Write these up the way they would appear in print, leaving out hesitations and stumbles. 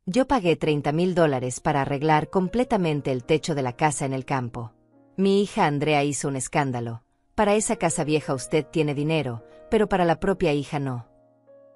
Yo pagué $30,000 para arreglar completamente el techo de la casa en el campo. Mi hija Andrea hizo un escándalo. Para esa casa vieja usted tiene dinero, pero para la propia hija no.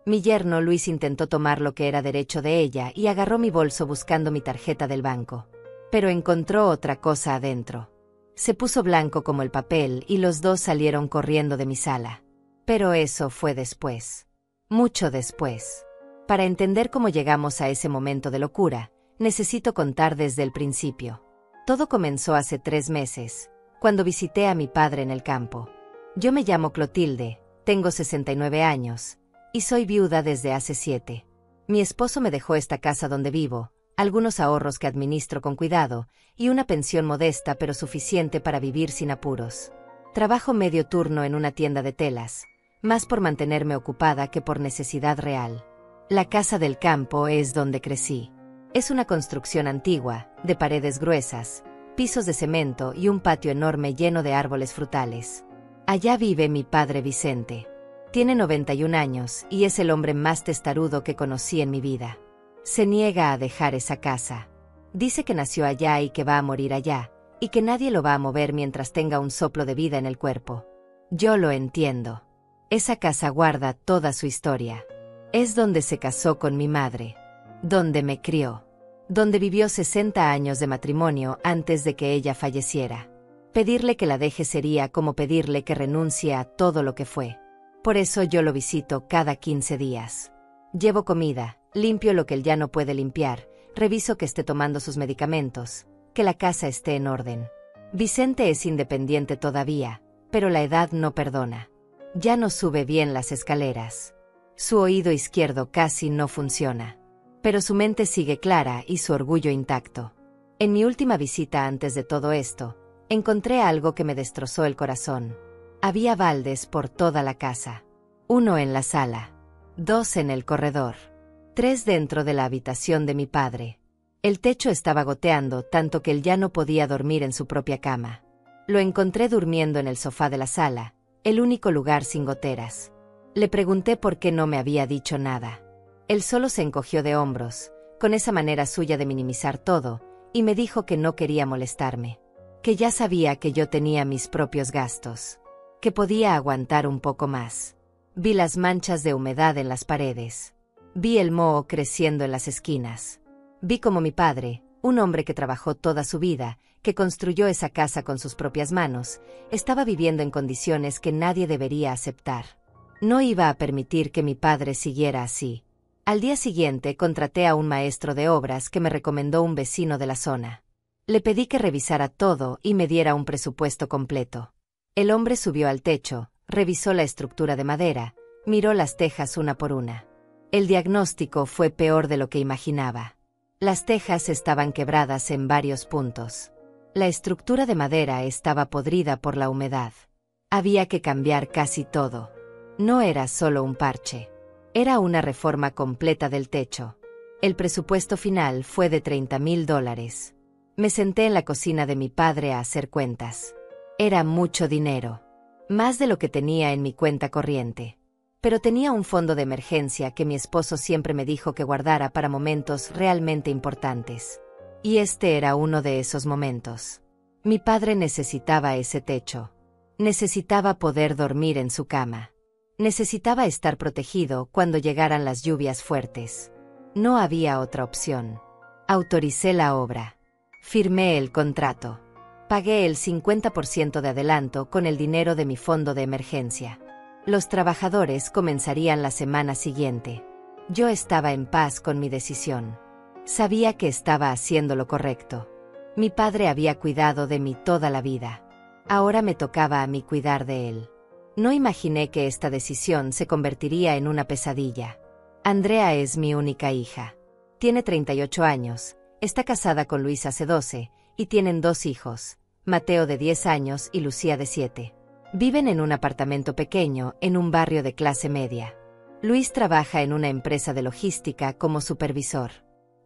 Mi yerno Luis intentó tomar lo que era derecho de ella y agarró mi bolso buscando mi tarjeta del banco. Pero encontró otra cosa adentro. Se puso blanco como el papel y los dos salieron corriendo de mi sala. Pero eso fue después. Mucho después. Para entender cómo llegamos a ese momento de locura, necesito contar desde el principio. Todo comenzó hace 3 meses, cuando visité a mi padre en el campo. Yo me llamo Clotilde, tengo 69 años, y soy viuda desde hace 7. Mi esposo me dejó esta casa donde vivo, algunos ahorros que administro con cuidado, y una pensión modesta pero suficiente para vivir sin apuros. Trabajo medio turno en una tienda de telas, más por mantenerme ocupada que por necesidad real. La casa del campo es donde crecí. Es una construcción antigua, de paredes gruesas, pisos de cemento y un patio enorme lleno de árboles frutales. Allá vive mi padre Vicente. Tiene 91 años y es el hombre más testarudo que conocí en mi vida. Se niega a dejar esa casa. Dice que nació allá y que va a morir allá, y que nadie lo va a mover mientras tenga un soplo de vida en el cuerpo. Yo lo entiendo. Esa casa guarda toda su historia. Es donde se casó con mi madre, donde me crió, donde vivió 60 años de matrimonio antes de que ella falleciera. Pedirle que la deje sería como pedirle que renuncie a todo lo que fue. Por eso yo lo visito cada 15 días. Llevo comida, limpio lo que él ya no puede limpiar, reviso que esté tomando sus medicamentos, que la casa esté en orden. Vicente es independiente todavía, pero la edad no perdona. Ya no sube bien las escaleras. Su oído izquierdo casi no funciona. Pero su mente sigue clara y su orgullo intacto. En mi última visita antes de todo esto, encontré algo que me destrozó el corazón. Había baldes por toda la casa. 1 en la sala, 2 en el corredor, 3 dentro de la habitación de mi padre. El techo estaba goteando tanto que él ya no podía dormir en su propia cama. Lo encontré durmiendo en el sofá de la sala, el único lugar sin goteras. Le pregunté por qué no me había dicho nada. Él solo se encogió de hombros, con esa manera suya de minimizar todo, y me dijo que no quería molestarme, que ya sabía que yo tenía mis propios gastos, que podía aguantar un poco más. Vi las manchas de humedad en las paredes. Vi el moho creciendo en las esquinas. Vi como mi padre, un hombre que trabajó toda su vida, que construyó esa casa con sus propias manos, estaba viviendo en condiciones que nadie debería aceptar. No iba a permitir que mi padre siguiera así. Al día siguiente contraté a un maestro de obras que me recomendó un vecino de la zona. Le pedí que revisara todo y me diera un presupuesto completo. El hombre subió al techo, revisó la estructura de madera, miró las tejas una por una. El diagnóstico fue peor de lo que imaginaba. Las tejas estaban quebradas en varios puntos. La estructura de madera estaba podrida por la humedad. Había que cambiar casi todo. No era solo un parche. Era una reforma completa del techo. El presupuesto final fue de $30,000. Me senté en la cocina de mi padre a hacer cuentas. Era mucho dinero. Más de lo que tenía en mi cuenta corriente. Pero tenía un fondo de emergencia que mi esposo siempre me dijo que guardara para momentos realmente importantes. Y este era uno de esos momentos. Mi padre necesitaba ese techo. Necesitaba poder dormir en su cama. Necesitaba estar protegido cuando llegaran las lluvias fuertes. No había otra opción. Autoricé la obra. Firmé el contrato. Pagué el 50% de adelanto con el dinero de mi fondo de emergencia. Los trabajadores comenzarían la semana siguiente. Yo estaba en paz con mi decisión. Sabía que estaba haciendo lo correcto. Mi padre había cuidado de mí toda la vida. Ahora me tocaba a mí cuidar de él. No imaginé que esta decisión se convertiría en una pesadilla. Andrea es mi única hija. Tiene 38 años, está casada con Luis hace 12, y tienen 2 hijos, Mateo de 10 años y Lucía de 7. Viven en un apartamento pequeño en un barrio de clase media. Luis trabaja en una empresa de logística como supervisor.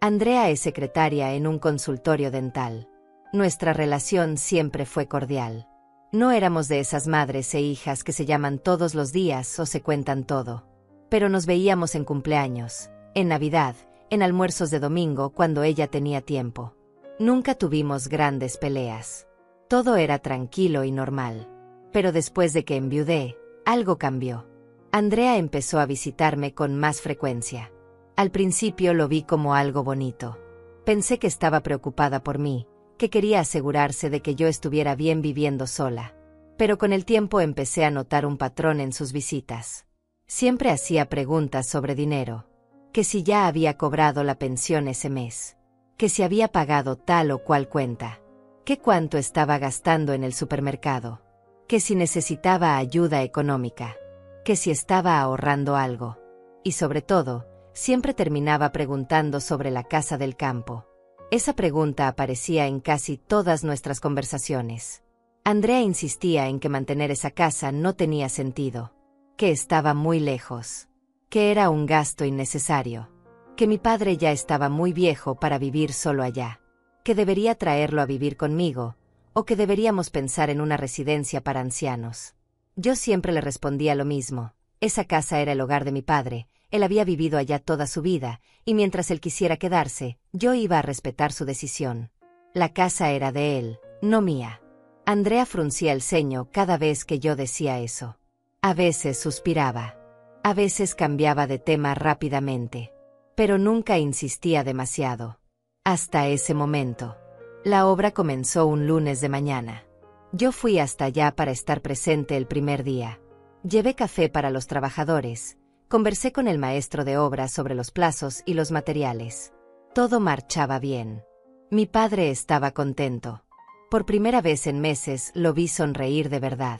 Andrea es secretaria en un consultorio dental. Nuestra relación siempre fue cordial. No éramos de esas madres e hijas que se llaman todos los días o se cuentan todo. Pero nos veíamos en cumpleaños, en Navidad, en almuerzos de domingo cuando ella tenía tiempo. Nunca tuvimos grandes peleas. Todo era tranquilo y normal. Pero después de que enviudé, algo cambió. Andrea empezó a visitarme con más frecuencia. Al principio lo vi como algo bonito. Pensé que estaba preocupada por mí, que quería asegurarse de que yo estuviera bien viviendo sola. Pero con el tiempo empecé a notar un patrón en sus visitas. Siempre hacía preguntas sobre dinero. Que si ya había cobrado la pensión ese mes. Que si había pagado tal o cual cuenta. Que cuánto estaba gastando en el supermercado. Que si necesitaba ayuda económica. Que si estaba ahorrando algo. Y sobre todo, siempre terminaba preguntando sobre la casa del campo. Esa pregunta aparecía en casi todas nuestras conversaciones. Andrea insistía en que mantener esa casa no tenía sentido. Que estaba muy lejos. Que era un gasto innecesario. Que mi padre ya estaba muy viejo para vivir solo allá. Que debería traerlo a vivir conmigo, o que deberíamos pensar en una residencia para ancianos. Yo siempre le respondía lo mismo. Esa casa era el hogar de mi padre, él había vivido allá toda su vida, y mientras él quisiera quedarse, yo iba a respetar su decisión. La casa era de él, no mía. Andrea fruncía el ceño cada vez que yo decía eso. A veces suspiraba. A veces cambiaba de tema rápidamente. Pero nunca insistía demasiado. Hasta ese momento. La obra comenzó un lunes de mañana. Yo fui hasta allá para estar presente el primer día. Llevé café para los trabajadores. Conversé con el maestro de obra sobre los plazos y los materiales. Todo marchaba bien. Mi padre estaba contento. Por primera vez en meses lo vi sonreír de verdad.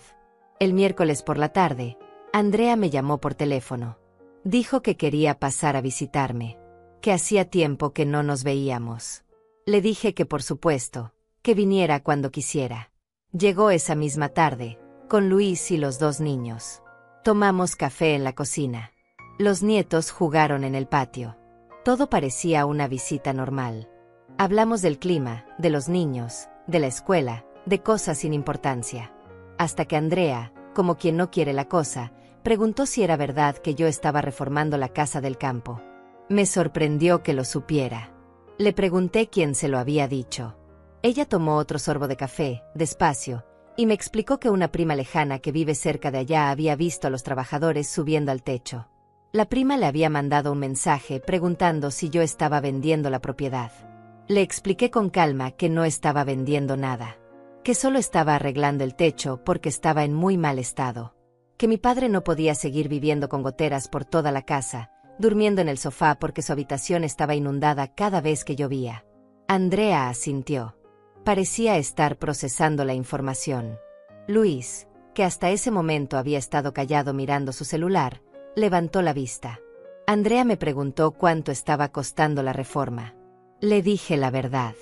El miércoles por la tarde, Andrea me llamó por teléfono. Dijo que quería pasar a visitarme. Que hacía tiempo que no nos veíamos. Le dije que por supuesto, que viniera cuando quisiera. Llegó esa misma tarde, con Luis y los 2 niños. Tomamos café en la cocina. Los nietos jugaron en el patio. Todo parecía una visita normal. Hablamos del clima, de los niños, de la escuela, de cosas sin importancia. Hasta que Andrea, como quien no quiere la cosa, preguntó si era verdad que yo estaba reformando la casa del campo. Me sorprendió que lo supiera. Le pregunté quién se lo había dicho. Ella tomó otro sorbo de café, despacio, y me explicó que una prima lejana que vive cerca de allá había visto a los trabajadores subiendo al techo. La prima le había mandado un mensaje preguntando si yo estaba vendiendo la propiedad. Le expliqué con calma que no estaba vendiendo nada. Que solo estaba arreglando el techo porque estaba en muy mal estado. Que mi padre no podía seguir viviendo con goteras por toda la casa, durmiendo en el sofá porque su habitación estaba inundada cada vez que llovía. Andrea asintió. Parecía estar procesando la información. Luis, que hasta ese momento había estado callado mirando su celular, levantó la vista. Andrea me preguntó cuánto estaba costando la reforma. Le dije la verdad.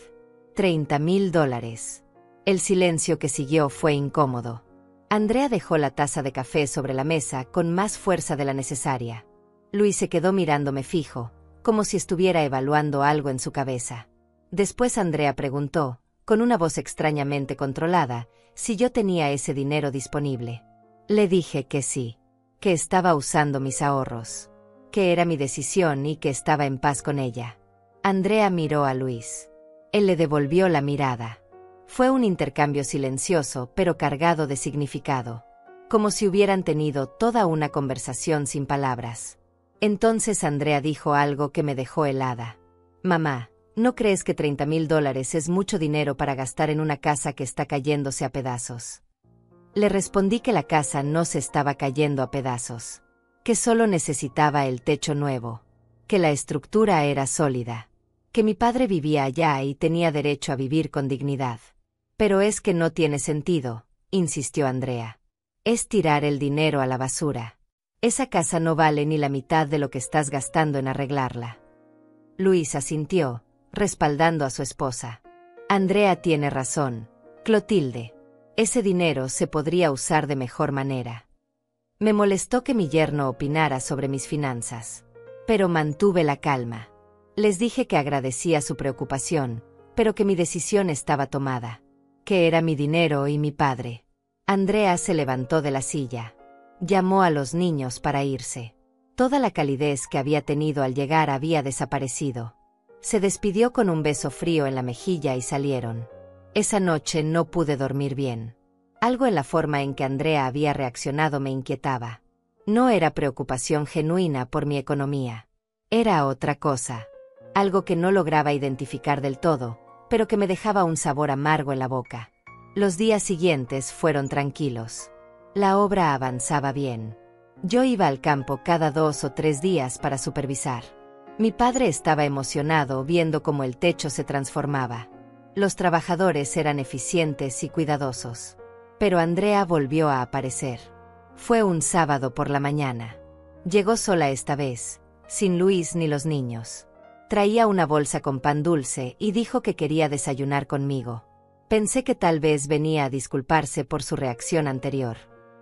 $30,000. El silencio que siguió fue incómodo. Andrea dejó la taza de café sobre la mesa con más fuerza de la necesaria. Luis se quedó mirándome fijo, como si estuviera evaluando algo en su cabeza. Después Andrea preguntó, con una voz extrañamente controlada, si yo tenía ese dinero disponible. Le dije que sí, que estaba usando mis ahorros, que era mi decisión y que estaba en paz con ella. Andrea miró a Luis. Él le devolvió la mirada. Fue un intercambio silencioso pero cargado de significado, como si hubieran tenido toda una conversación sin palabras. Entonces Andrea dijo algo que me dejó helada. Mamá, ¿no crees que $30,000 es mucho dinero para gastar en una casa que está cayéndose a pedazos? Le respondí que la casa no se estaba cayendo a pedazos, que solo necesitaba el techo nuevo, que la estructura era sólida, que mi padre vivía allá y tenía derecho a vivir con dignidad. Pero es que no tiene sentido, insistió Andrea. Es tirar el dinero a la basura. Esa casa no vale ni la mitad de lo que estás gastando en arreglarla. Luis asintió, respaldando a su esposa. Andrea tiene razón, Clotilde. Ese dinero se podría usar de mejor manera. Me molestó que mi yerno opinara sobre mis finanzas, pero mantuve la calma. Les dije que agradecía su preocupación, pero que mi decisión estaba tomada, que era mi dinero y mi padre. Andrea se levantó de la silla. Llamó a los niños para irse. Toda la calidez que había tenido al llegar había desaparecido. Se despidió con un beso frío en la mejilla y salieron. Esa noche no pude dormir bien. Algo en la forma en que Andrea había reaccionado me inquietaba. No era preocupación genuina por mi economía. Era otra cosa. Algo que no lograba identificar del todo, pero que me dejaba un sabor amargo en la boca. Los días siguientes fueron tranquilos. La obra avanzaba bien. Yo iba al campo cada 2 o 3 días para supervisar. Mi padre estaba emocionado viendo cómo el techo se transformaba. Los trabajadores eran eficientes y cuidadosos. Pero Andrea volvió a aparecer. Fue un sábado por la mañana. Llegó sola esta vez, sin Luis ni los niños. Traía una bolsa con pan dulce y dijo que quería desayunar conmigo. Pensé que tal vez venía a disculparse por su reacción anterior.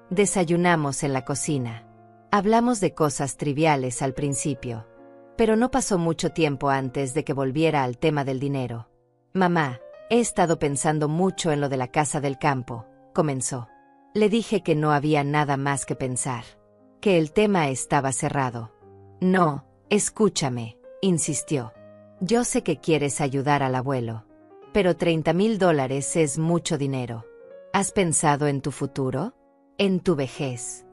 Desayunamos en la cocina. Hablamos de cosas triviales al principio. Pero no pasó mucho tiempo antes de que volviera al tema del dinero. «Mamá, he estado pensando mucho en lo de la casa del campo», comenzó. Le dije que no había nada más que pensar. Que el tema estaba cerrado. «No, escúchame», insistió. «Yo sé que quieres ayudar al abuelo. Pero $30,000 es mucho dinero. ¿Has pensado en tu futuro? ¿En tu vejez?»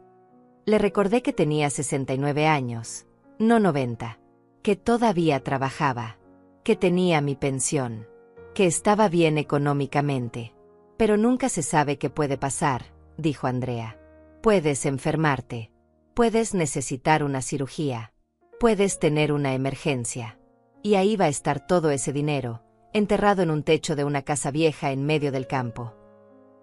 Le recordé que tenía 69 años, no 90. Que todavía trabajaba. Que tenía mi pensión. Que estaba bien económicamente. «Pero nunca se sabe qué puede pasar», dijo Andrea. «Puedes enfermarte. Puedes necesitar una cirugía. Puedes tener una emergencia. Y ahí va a estar todo ese dinero, enterrado en un techo de una casa vieja en medio del campo».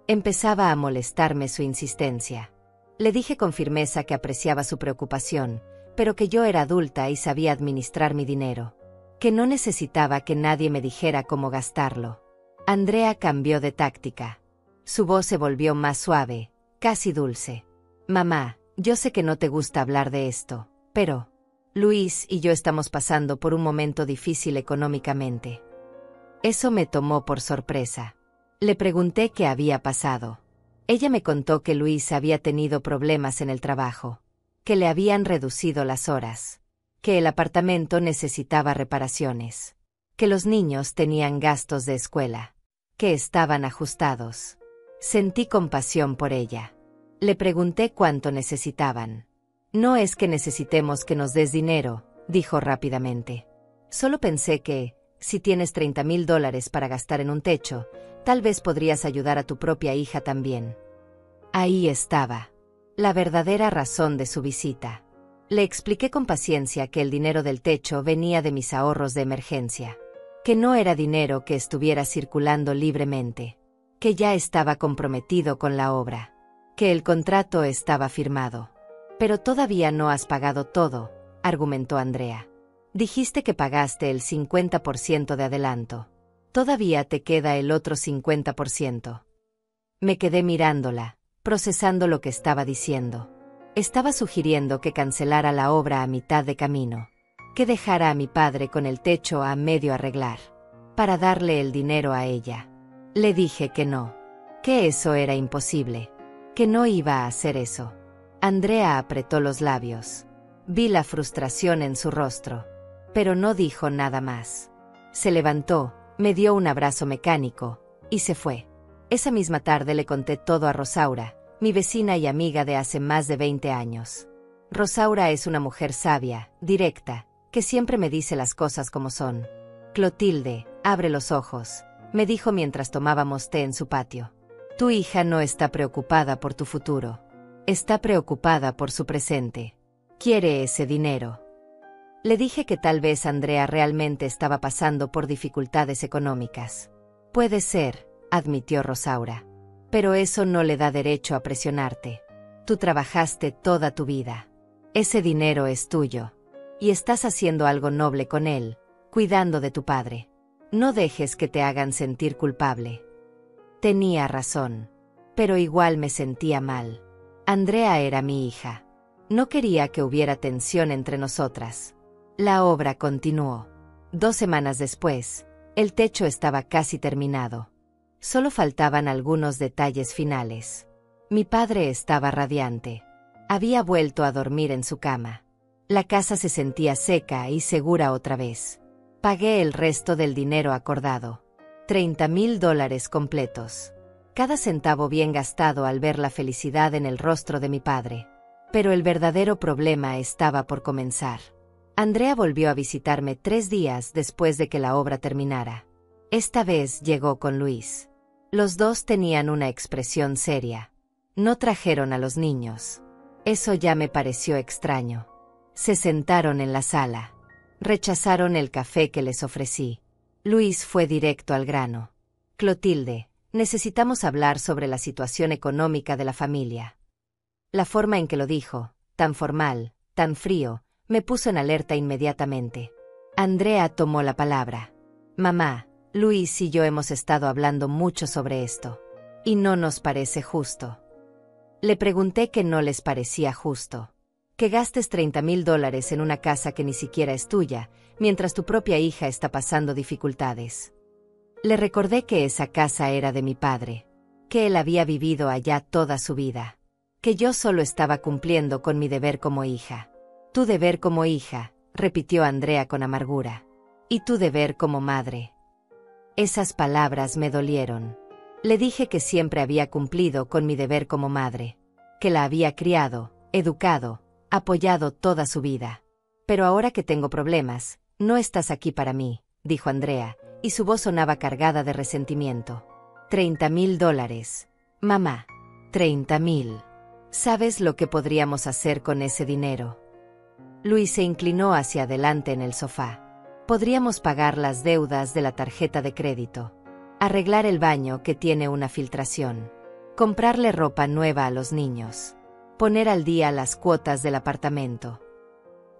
Empezaba a molestarme su insistencia. Le dije con firmeza que apreciaba su preocupación, pero que yo era adulta y sabía administrar mi dinero. Que no necesitaba que nadie me dijera cómo gastarlo. Andrea cambió de táctica. Su voz se volvió más suave, casi dulce. «Mamá, yo sé que no te gusta hablar de esto, pero Luis y yo estamos pasando por un momento difícil económicamente». Eso me tomó por sorpresa. Le pregunté qué había pasado. Ella me contó que Luis había tenido problemas en el trabajo, que le habían reducido las horas, que el apartamento necesitaba reparaciones, que los niños tenían gastos de escuela, que estaban ajustados. Sentí compasión por ella. Le pregunté cuánto necesitaban. «No es que necesitemos que nos des dinero», dijo rápidamente. «Solo pensé que, si tienes $30,000 para gastar en un techo, tal vez podrías ayudar a tu propia hija también». Ahí estaba. La verdadera razón de su visita. Le expliqué con paciencia que el dinero del techo venía de mis ahorros de emergencia. Que no era dinero que estuviera circulando libremente. Que ya estaba comprometido con la obra. Que el contrato estaba firmado. «Pero todavía no has pagado todo», argumentó Andrea. «Dijiste que pagaste el 50% de adelanto. Todavía te queda el otro 50%. Me quedé mirándola, procesando lo que estaba diciendo. Estaba sugiriendo que cancelara la obra a mitad de camino. Que dejara a mi padre con el techo a medio arreglar. Para darle el dinero a ella. Le dije que no. Que eso era imposible. Que no iba a hacer eso. Andrea apretó los labios. Vi la frustración en su rostro. Pero no dijo nada más. Se levantó, me dio un abrazo mecánico, y se fue. Esa misma tarde le conté todo a Rosaura, mi vecina y amiga de hace más de 20 años. Rosaura es una mujer sabia, directa, que siempre me dice las cosas como son. «Clotilde, abre los ojos», me dijo mientras tomábamos té en su patio. «Tu hija no está preocupada por tu futuro. Está preocupada por su presente. Quiere ese dinero». Le dije que tal vez Andrea realmente estaba pasando por dificultades económicas. «Puede ser», admitió Rosaura. «Pero eso no le da derecho a presionarte. Tú trabajaste toda tu vida. Ese dinero es tuyo. Y estás haciendo algo noble con él, cuidando de tu padre. No dejes que te hagan sentir culpable». Tenía razón. Pero igual me sentía mal. Andrea era mi hija. No quería que hubiera tensión entre nosotras. La obra continuó. 2 semanas después, el techo estaba casi terminado. Solo faltaban algunos detalles finales. Mi padre estaba radiante. Había vuelto a dormir en su cama. La casa se sentía seca y segura otra vez. Pagué el resto del dinero acordado. $30,000 completos. Cada centavo bien gastado al ver la felicidad en el rostro de mi padre. Pero el verdadero problema estaba por comenzar. Andrea volvió a visitarme 3 días después de que la obra terminara. Esta vez llegó con Luis. Los dos tenían una expresión seria. No trajeron a los niños. Eso ya me pareció extraño. Se sentaron en la sala. Rechazaron el café que les ofrecí. Luis fue directo al grano. Clotilde, necesitamos hablar sobre la situación económica de la familia. La forma en que lo dijo, tan formal, tan frío, me puso en alerta inmediatamente. Andrea tomó la palabra. Mamá, Luis y yo hemos estado hablando mucho sobre esto. Y no nos parece justo. Le pregunté que no les parecía justo. Que gastes $30,000 en una casa que ni siquiera es tuya, mientras tu propia hija está pasando dificultades. Le recordé que esa casa era de mi padre. Que él había vivido allá toda su vida. Que yo solo estaba cumpliendo con mi deber como hija. Tu deber como hija, repitió Andrea con amargura. Y tu deber como madre. Esas palabras me dolieron. Le dije que siempre había cumplido con mi deber como madre. Que la había criado, educado, apoyado toda su vida. Pero ahora que tengo problemas, no estás aquí para mí, dijo Andrea, y su voz sonaba cargada de resentimiento. $30,000. Mamá. 30,000. ¿Sabes lo que podríamos hacer con ese dinero? Luis se inclinó hacia adelante en el sofá. Podríamos pagar las deudas de la tarjeta de crédito. Arreglar el baño que tiene una filtración. Comprarle ropa nueva a los niños. Poner al día las cuotas del apartamento.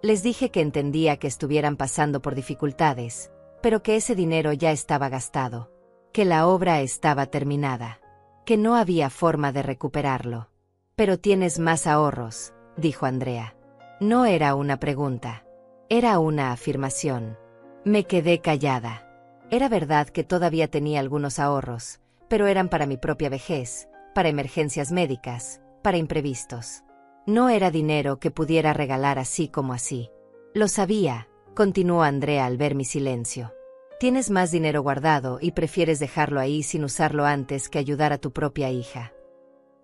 Les dije que entendía que estuvieran pasando por dificultades, pero que ese dinero ya estaba gastado. Que la obra estaba terminada. Que no había forma de recuperarlo. Pero tienes más ahorros, dijo Andrea. No era una pregunta. Era una afirmación. Me quedé callada. Era verdad que todavía tenía algunos ahorros, pero eran para mi propia vejez, para emergencias médicas, para imprevistos. No era dinero que pudiera regalar así como así. Lo sabía, continuó Andrea al ver mi silencio. Tienes más dinero guardado y prefieres dejarlo ahí sin usarlo antes que ayudar a tu propia hija.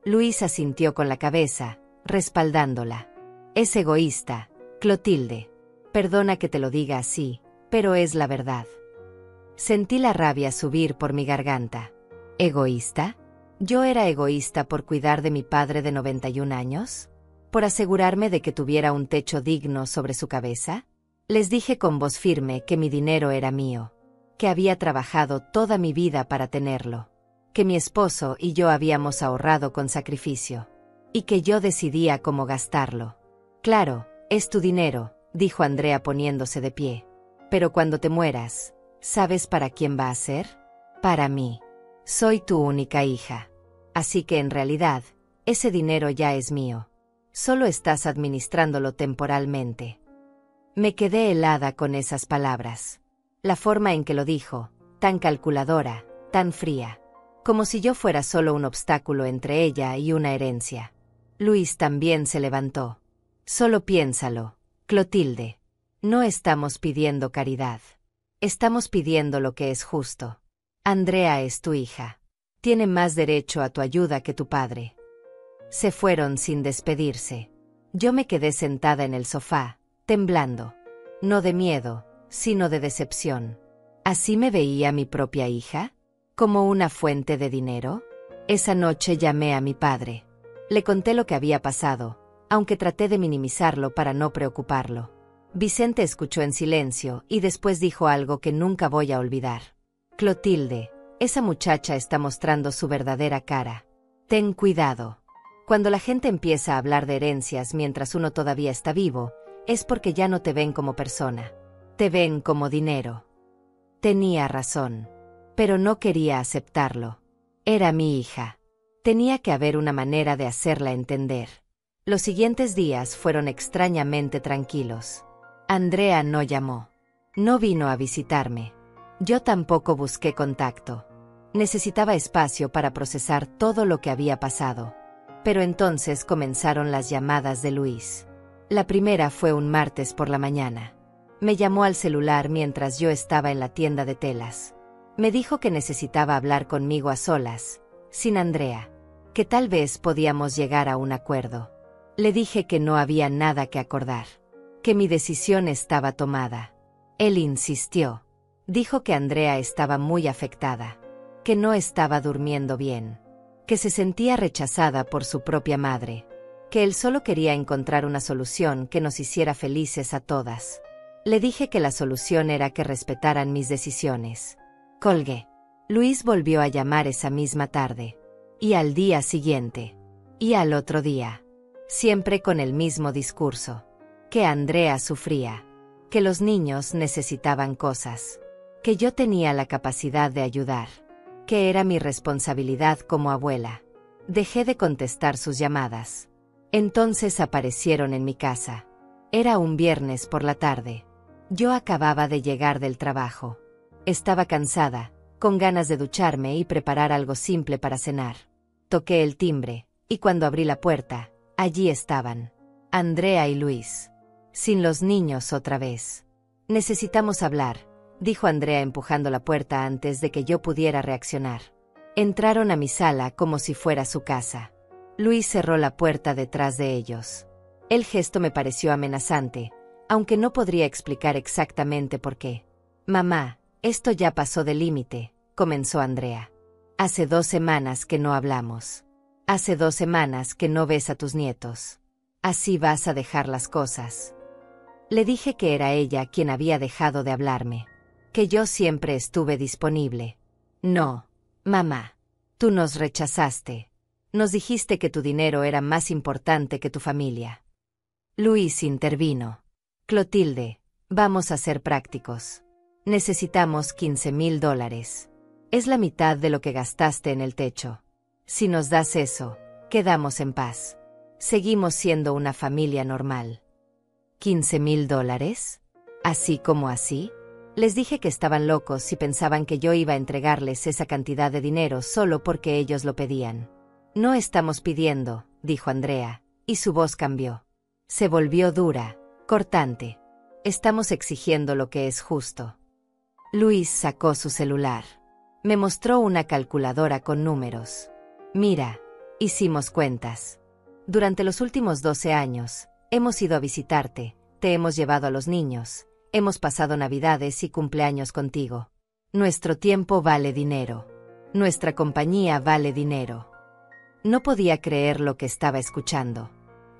Luis asintió con la cabeza, respaldándola. Es egoísta, Clotilde. Perdona que te lo diga así, pero es la verdad. Sentí la rabia subir por mi garganta. ¿Egoísta? ¿Yo era egoísta por cuidar de mi padre de 91 años? ¿Por asegurarme de que tuviera un techo digno sobre su cabeza? Les dije con voz firme que mi dinero era mío, que había trabajado toda mi vida para tenerlo, que mi esposo y yo habíamos ahorrado con sacrificio, y que yo decidía cómo gastarlo. Claro, es tu dinero, dijo Andrea poniéndose de pie. Pero cuando te mueras, ¿sabes para quién va a ser? Para mí. Soy tu única hija. Así que en realidad, ese dinero ya es mío. Solo estás administrándolo temporalmente. Me quedé helada con esas palabras. La forma en que lo dijo, tan calculadora, tan fría. Como si yo fuera solo un obstáculo entre ella y una herencia. Luis también se levantó. Solo piénsalo, Clotilde. No estamos pidiendo caridad. Estamos pidiendo lo que es justo. Andrea es tu hija. Tiene más derecho a tu ayuda que tu padre. Se fueron sin despedirse. Yo me quedé sentada en el sofá, temblando. No de miedo, sino de decepción. ¿Así me veía mi propia hija? ¿Como una fuente de dinero? Esa noche llamé a mi padre. Le conté lo que había pasado, aunque traté de minimizarlo para no preocuparlo. Vicente escuchó en silencio y después dijo algo que nunca voy a olvidar. Clotilde, esa muchacha está mostrando su verdadera cara. Ten cuidado. Cuando la gente empieza a hablar de herencias mientras uno todavía está vivo, es porque ya no te ven como persona. Te ven como dinero. Tenía razón. Pero no quería aceptarlo. Era mi hija. Tenía que haber una manera de hacerla entender. Los siguientes días fueron extrañamente tranquilos. Andrea no llamó. No vino a visitarme. Yo tampoco busqué contacto. Necesitaba espacio para procesar todo lo que había pasado. Pero entonces comenzaron las llamadas de Luis. La primera fue un martes por la mañana. Me llamó al celular mientras yo estaba en la tienda de telas. Me dijo que necesitaba hablar conmigo a solas, sin Andrea, que tal vez podíamos llegar a un acuerdo. Le dije que no había nada que acordar, que mi decisión estaba tomada. Él insistió. Dijo que Andrea estaba muy afectada, que no estaba durmiendo bien, que se sentía rechazada por su propia madre, que él solo quería encontrar una solución que nos hiciera felices a todas. Le dije que la solución era que respetaran mis decisiones. Colgué. Luis volvió a llamar esa misma tarde. Y al día siguiente. Y al otro día. Siempre con el mismo discurso. Que Andrea sufría. Que los niños necesitaban cosas. Que yo tenía la capacidad de ayudar. Que era mi responsabilidad como abuela. Dejé de contestar sus llamadas. Entonces aparecieron en mi casa. Era un viernes por la tarde. Yo acababa de llegar del trabajo. Estaba cansada, con ganas de ducharme y preparar algo simple para cenar. Toqué el timbre, y cuando abrí la puerta, allí estaban. Andrea y Luis. Sin los niños otra vez. Necesitamos hablar, dijo Andrea empujando la puerta antes de que yo pudiera reaccionar. Entraron a mi sala como si fuera su casa. Luis cerró la puerta detrás de ellos. El gesto me pareció amenazante, aunque no podría explicar exactamente por qué. Mamá, esto ya pasó de límite, comenzó Andrea. Hace 2 semanas que no hablamos. Hace 2 semanas que no ves a tus nietos. Así vas a dejar las cosas. Le dije que era ella quien había dejado de hablarme. Que yo siempre estuve disponible. No, mamá. Tú nos rechazaste. Nos dijiste que tu dinero era más importante que tu familia. Luis intervino. Clotilde, vamos a ser prácticos. Necesitamos $15,000. Es la mitad de lo que gastaste en el techo. Si nos das eso, quedamos en paz. Seguimos siendo una familia normal. ¿$15,000? ¿Así como así? Les dije que estaban locos si pensaban que yo iba a entregarles esa cantidad de dinero solo porque ellos lo pedían. No estamos pidiendo, dijo Andrea, y su voz cambió. Se volvió dura, cortante. Estamos exigiendo lo que es justo. Luis sacó su celular. Me mostró una calculadora con números. Mira, hicimos cuentas. Durante los últimos 12 años, hemos ido a visitarte, te hemos llevado a los niños, hemos pasado Navidades y cumpleaños contigo. Nuestro tiempo vale dinero. Nuestra compañía vale dinero. No podía creer lo que estaba escuchando.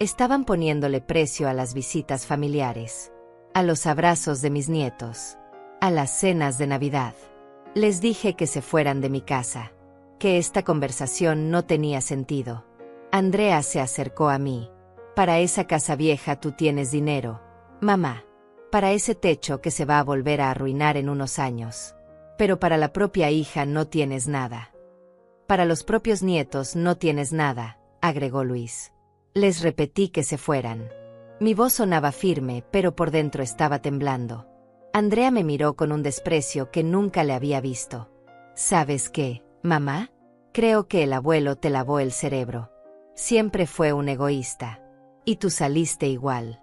Estaban poniéndole precio a las visitas familiares, a los abrazos de mis nietos, a las cenas de Navidad. Les dije que se fueran de mi casa, que esta conversación no tenía sentido. Andrea se acercó a mí. Para esa casa vieja tú tienes dinero, mamá. Para ese techo que se va a volver a arruinar en unos años. Pero para la propia hija no tienes nada. Para los propios nietos no tienes nada, agregó Luis. Les repetí que se fueran. Mi voz sonaba firme, pero por dentro estaba temblando. Andrea me miró con un desprecio que nunca le había visto. ¿Sabes qué, mamá? Creo que el abuelo te lavó el cerebro. Siempre fue un egoísta. Y tú saliste igual.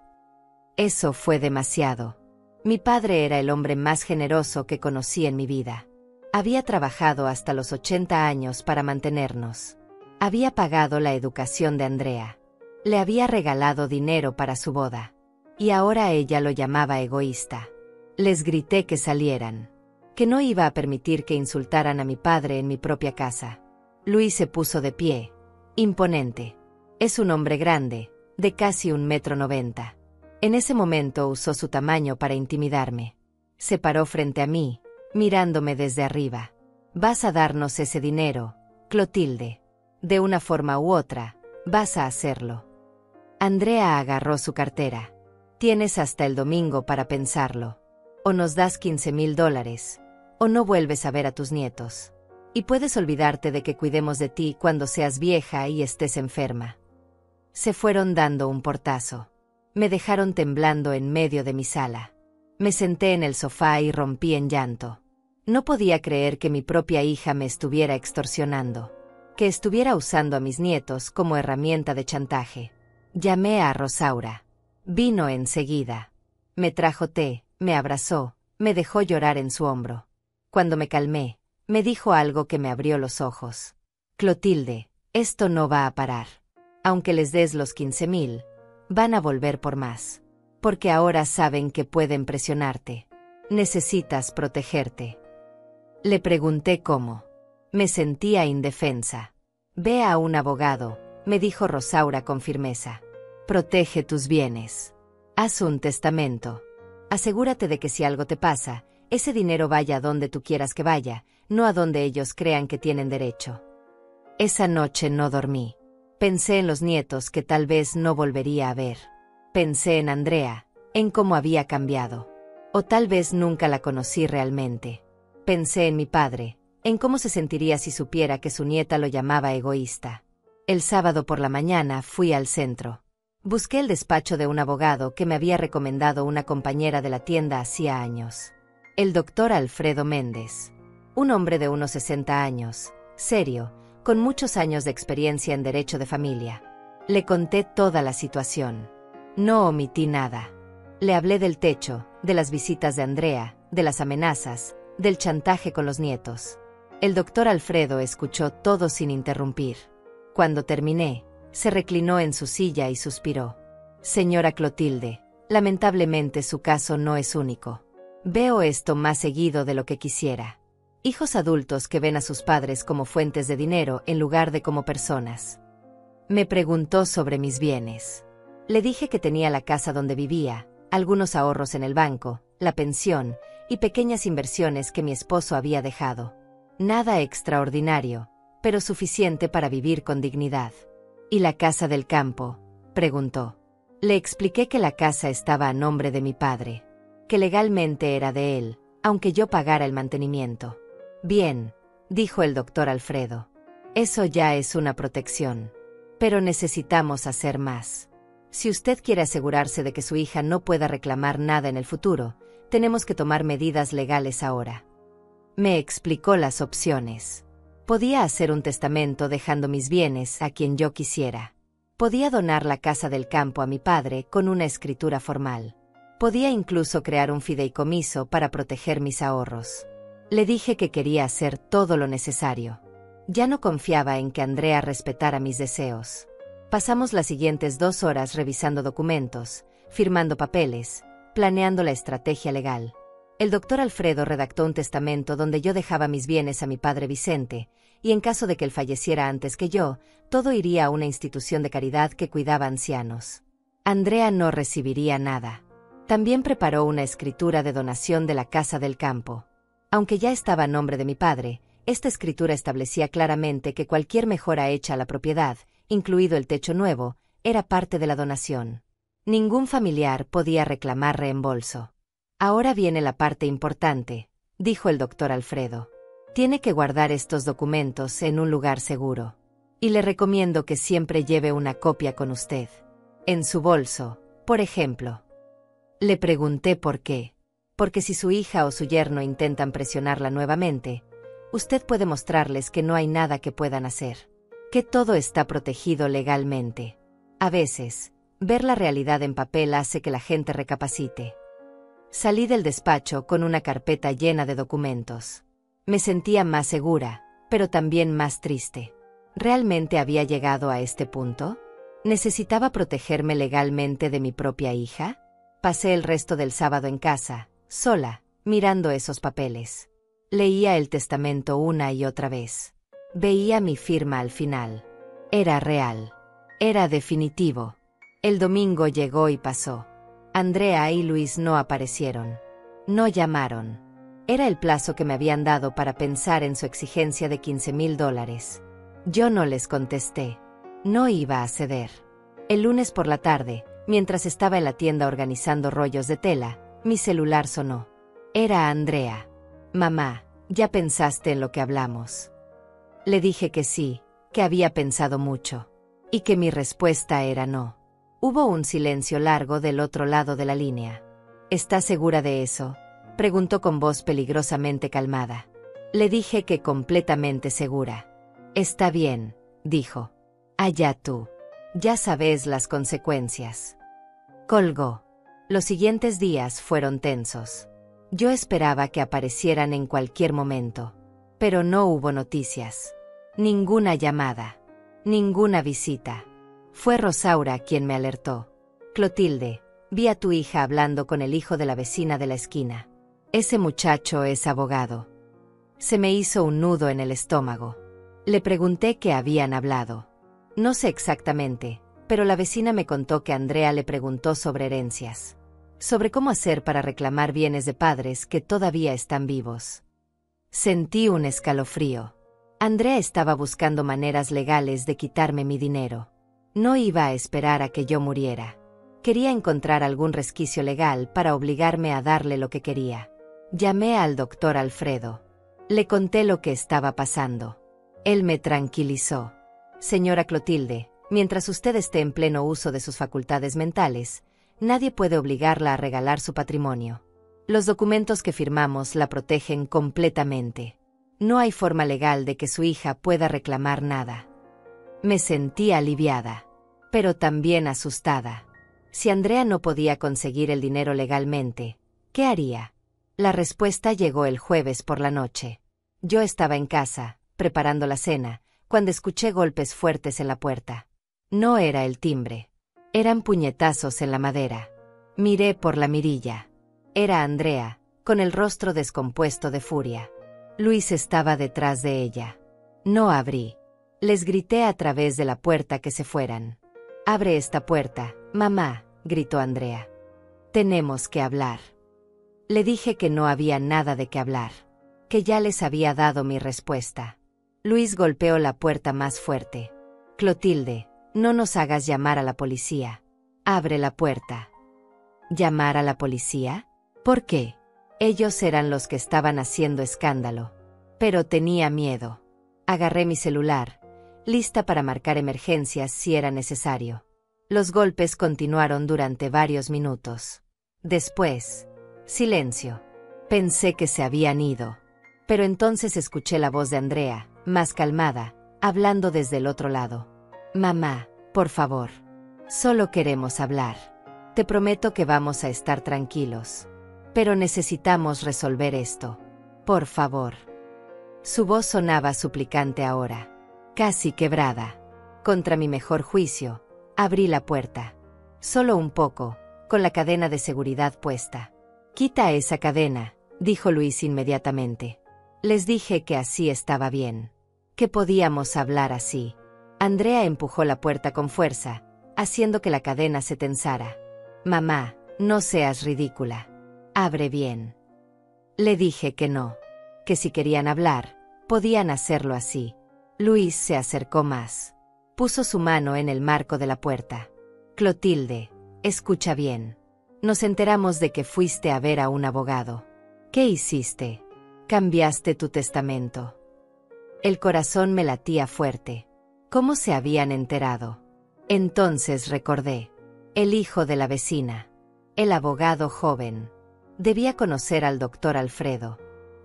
Eso fue demasiado. Mi padre era el hombre más generoso que conocí en mi vida. Había trabajado hasta los 80 años para mantenernos. Había pagado la educación de Andrea. Le había regalado dinero para su boda. Y ahora ella lo llamaba egoísta. Les grité que salieran. Que no iba a permitir que insultaran a mi padre en mi propia casa. Luis se puso de pie. Imponente. Es un hombre grande, de casi 1,90 m. En ese momento usó su tamaño para intimidarme. Se paró frente a mí, mirándome desde arriba. Vas a darnos ese dinero, Clotilde. De una forma u otra, vas a hacerlo. Andrea agarró su cartera. Tienes hasta el domingo para pensarlo. O nos das $15,000, o no vuelves a ver a tus nietos. Y puedes olvidarte de que cuidemos de ti cuando seas vieja y estés enferma. Se fueron dando un portazo. Me dejaron temblando en medio de mi sala. Me senté en el sofá y rompí en llanto. No podía creer que mi propia hija me estuviera extorsionando, que estuviera usando a mis nietos como herramienta de chantaje. Llamé a Rosaura. Vino enseguida. Me trajo té, me abrazó, me dejó llorar en su hombro. Cuando me calmé, me dijo algo que me abrió los ojos. Clotilde, esto no va a parar. Aunque les des los 15,000, van a volver por más. Porque ahora saben que pueden presionarte. Necesitas protegerte. Le pregunté cómo. Me sentía indefensa. Ve a un abogado, me dijo Rosaura con firmeza. Protege tus bienes. Haz un testamento. Asegúrate de que si algo te pasa, ese dinero vaya a donde tú quieras que vaya, no a donde ellos crean que tienen derecho. Esa noche no dormí. Pensé en los nietos que tal vez no volvería a ver. Pensé en Andrea, en cómo había cambiado. O tal vez nunca la conocí realmente. Pensé en mi padre, en cómo se sentiría si supiera que su nieta lo llamaba egoísta. El sábado por la mañana fui al centro. Busqué el despacho de un abogado que me había recomendado una compañera de la tienda hacía años. El doctor Alfredo Méndez. Un hombre de unos 60 años, serio, con muchos años de experiencia en derecho de familia. Le conté toda la situación. No omití nada. Le hablé del techo, de las visitas de Andrea, de las amenazas, del chantaje con los nietos. El doctor Alfredo escuchó todo sin interrumpir. Cuando terminé, se reclinó en su silla y suspiró. Señora Clotilde, lamentablemente su caso no es único. Veo esto más seguido de lo que quisiera. Hijos adultos que ven a sus padres como fuentes de dinero en lugar de como personas. Me preguntó sobre mis bienes. Le dije que tenía la casa donde vivía, algunos ahorros en el banco, la pensión y pequeñas inversiones que mi esposo había dejado. Nada extraordinario, pero suficiente para vivir con dignidad. ¿Y la casa del campo?, preguntó. Le expliqué que la casa estaba a nombre de mi padre, que legalmente era de él, aunque yo pagara el mantenimiento. Bien, dijo el doctor Alfredo. Eso ya es una protección. Pero necesitamos hacer más. Si usted quiere asegurarse de que su hija no pueda reclamar nada en el futuro, tenemos que tomar medidas legales ahora. Me explicó las opciones. Podía hacer un testamento dejando mis bienes a quien yo quisiera. Podía donar la casa del campo a mi padre con una escritura formal. Podía incluso crear un fideicomiso para proteger mis ahorros. Le dije que quería hacer todo lo necesario. Ya no confiaba en que Andrea respetara mis deseos. Pasamos las siguientes 2 horas revisando documentos, firmando papeles, planeando la estrategia legal. El doctor Alfredo redactó un testamento donde yo dejaba mis bienes a mi padre Vicente, y en caso de que él falleciera antes que yo, todo iría a una institución de caridad que cuidaba ancianos. Andrea no recibiría nada. También preparó una escritura de donación de la casa del campo. Aunque ya estaba a nombre de mi padre, esta escritura establecía claramente que cualquier mejora hecha a la propiedad, incluido el techo nuevo, era parte de la donación. Ningún familiar podía reclamar reembolso. Ahora viene la parte importante, dijo el doctor Alfredo. Tiene que guardar estos documentos en un lugar seguro. Y le recomiendo que siempre lleve una copia con usted. En su bolso, por ejemplo. Le pregunté por qué. Porque si su hija o su yerno intentan presionarla nuevamente, usted puede mostrarles que no hay nada que puedan hacer. Que todo está protegido legalmente. A veces, ver la realidad en papel hace que la gente recapacite. Salí del despacho con una carpeta llena de documentos. Me sentía más segura, pero también más triste. ¿Realmente había llegado a este punto? ¿Necesitaba protegerme legalmente de mi propia hija? Pasé el resto del sábado en casa, sola, mirando esos papeles. Leía el testamento una y otra vez. Veía mi firma al final. Era real. Era definitivo. El domingo llegó y pasó. Andrea y Luis no aparecieron. No llamaron. Era el plazo que me habían dado para pensar en su exigencia de $15,000. Yo no les contesté. No iba a ceder. El lunes por la tarde, mientras estaba en la tienda organizando rollos de tela, mi celular sonó. Era Andrea. Mamá, ¿ya pensaste en lo que hablamos? Le dije que sí, que había pensado mucho. Y que mi respuesta era no. Hubo un silencio largo del otro lado de la línea. ¿Estás segura de eso?, preguntó con voz peligrosamente calmada. Le dije que completamente segura. Está bien, dijo. Allá tú. Ya sabes las consecuencias. Colgó. Los siguientes días fueron tensos. Yo esperaba que aparecieran en cualquier momento. Pero no hubo noticias. Ninguna llamada. Ninguna visita. Fue Rosaura quien me alertó. Clotilde, vi a tu hija hablando con el hijo de la vecina de la esquina. Ese muchacho es abogado. Se me hizo un nudo en el estómago. Le pregunté qué habían hablado. No sé exactamente, pero la vecina me contó que Andrea le preguntó sobre herencias. Sobre cómo hacer para reclamar bienes de padres que todavía están vivos. Sentí un escalofrío. Andrea estaba buscando maneras legales de quitarme mi dinero. No iba a esperar a que yo muriera. Quería encontrar algún resquicio legal para obligarme a darle lo que quería. Llamé al doctor Alfredo. Le conté lo que estaba pasando. Él me tranquilizó. Señora Clotilde, mientras usted esté en pleno uso de sus facultades mentales, nadie puede obligarla a regalar su patrimonio. Los documentos que firmamos la protegen completamente. No hay forma legal de que su hija pueda reclamar nada. Me sentí aliviada, pero también asustada. Si Andrea no podía conseguir el dinero legalmente, ¿qué haría? La respuesta llegó el jueves por la noche. Yo estaba en casa, preparando la cena, cuando escuché golpes fuertes en la puerta. No era el timbre. Eran puñetazos en la madera. Miré por la mirilla. Era Andrea, con el rostro descompuesto de furia. Luis estaba detrás de ella. No abrí. Les grité a través de la puerta que se fueran. «Abre esta puerta, mamá», gritó Andrea. «Tenemos que hablar». Le dije que no había nada de qué hablar, que ya les había dado mi respuesta. Luis golpeó la puerta más fuerte. «Clotilde, no nos hagas llamar a la policía. Abre la puerta». ¿Llamar a la policía? ¿Por qué? Ellos eran los que estaban haciendo escándalo. Pero tenía miedo. Agarré mi celular, lista para marcar emergencias si era necesario. Los golpes continuaron durante varios minutos. Después, silencio. Pensé que se habían ido. Pero entonces escuché la voz de Andrea, más calmada, hablando desde el otro lado. «Mamá, por favor. Solo queremos hablar. Te prometo que vamos a estar tranquilos. Pero necesitamos resolver esto. Por favor». Su voz sonaba suplicante ahora, casi quebrada. Contra mi mejor juicio, abrí la puerta. Solo un poco, con la cadena de seguridad puesta. «Quita esa cadena», dijo Luis inmediatamente. Les dije que así estaba bien. Que podíamos hablar así. Andrea empujó la puerta con fuerza, haciendo que la cadena se tensara. «Mamá, no seas ridícula. Abre bien». Le dije que no. Que si querían hablar, podían hacerlo así. Luis se acercó más. Puso su mano en el marco de la puerta. «Clotilde, escucha bien. Nos enteramos de que fuiste a ver a un abogado. ¿Qué hiciste? Cambiaste tu testamento». El corazón me latía fuerte. ¿Cómo se habían enterado? Entonces recordé. El hijo de la vecina. El abogado joven. Debía conocer al doctor Alfredo.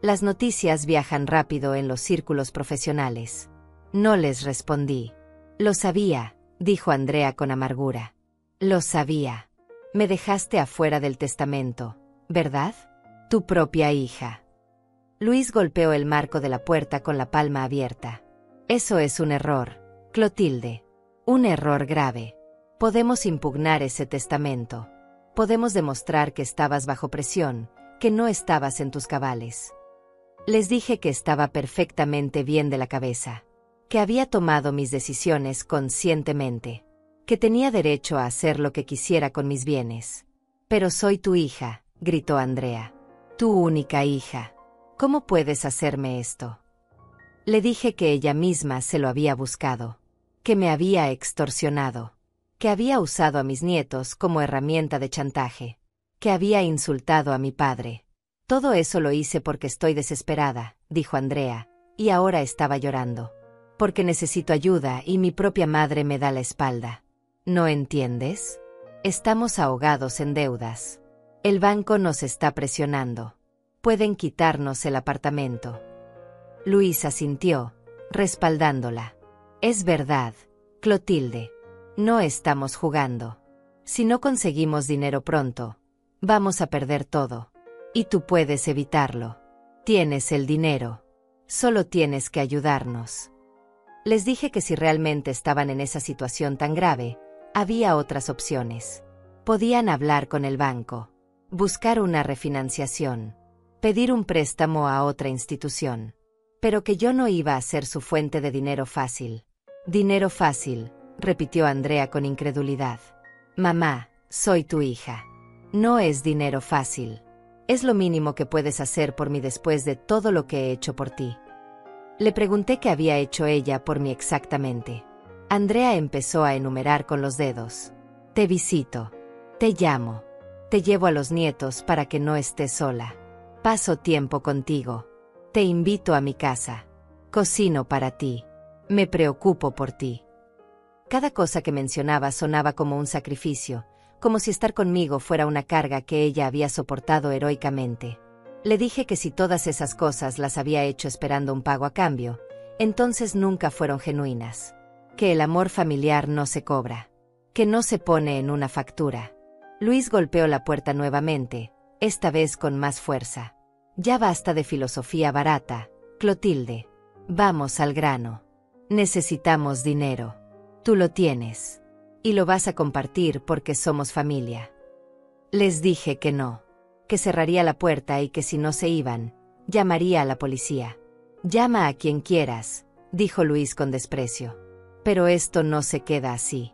Las noticias viajan rápido en los círculos profesionales. No les respondí. «Lo sabía», dijo Andrea con amargura. «Lo sabía. Me dejaste afuera del testamento, ¿verdad? Tu propia hija». Luis golpeó el marco de la puerta con la palma abierta. «Eso es un error, Clotilde. Un error grave. Podemos impugnar ese testamento. Podemos demostrar que estabas bajo presión, que no estabas en tus cabales». Les dije que estaba perfectamente bien de la cabeza, que había tomado mis decisiones conscientemente, que tenía derecho a hacer lo que quisiera con mis bienes. «Pero soy tu hija», gritó Andrea. «Tu única hija. ¿Cómo puedes hacerme esto?» Le dije que ella misma se lo había buscado, que me había extorsionado, que había usado a mis nietos como herramienta de chantaje, que había insultado a mi padre. «Todo eso lo hice porque estoy desesperada», dijo Andrea, y ahora estaba llorando. «Porque necesito ayuda y mi propia madre me da la espalda. ¿No entiendes? Estamos ahogados en deudas. El banco nos está presionando. Pueden quitarnos el apartamento». Luis asintió, respaldándola. «Es verdad, Clotilde. No estamos jugando. Si no conseguimos dinero pronto, vamos a perder todo. Y tú puedes evitarlo. Tienes el dinero. Solo tienes que ayudarnos. Les dije que si realmente estaban en esa situación tan grave, había otras opciones. Podían hablar con el banco, buscar una refinanciación, pedir un préstamo a otra institución, pero que yo no iba a ser su fuente de dinero fácil. Dinero fácil, repitió Andrea con incredulidad. Mamá, soy tu hija. No es dinero fácil. Es lo mínimo que puedes hacer por mí después de todo lo que he hecho por ti. Le pregunté qué había hecho ella por mí exactamente. Andrea empezó a enumerar con los dedos. Te visito. Te llamo. Te llevo a los nietos para que no estés sola. Paso tiempo contigo. Te invito a mi casa. Cocino para ti. Me preocupo por ti. Cada cosa que mencionaba sonaba como un sacrificio, como si estar conmigo fuera una carga que ella había soportado heroicamente. Le dije que si todas esas cosas las había hecho esperando un pago a cambio, entonces nunca fueron genuinas. Que el amor familiar no se cobra. Que no se pone en una factura. Luis golpeó la puerta nuevamente, esta vez con más fuerza. Ya basta de filosofía barata, Clotilde. Vamos al grano. Necesitamos dinero. Tú lo tienes. Y lo vas a compartir porque somos familia. Les dije que no. Que cerraría la puerta y que si no se iban, llamaría a la policía. Llama a quien quieras, dijo Luis con desprecio. Pero esto no se queda así.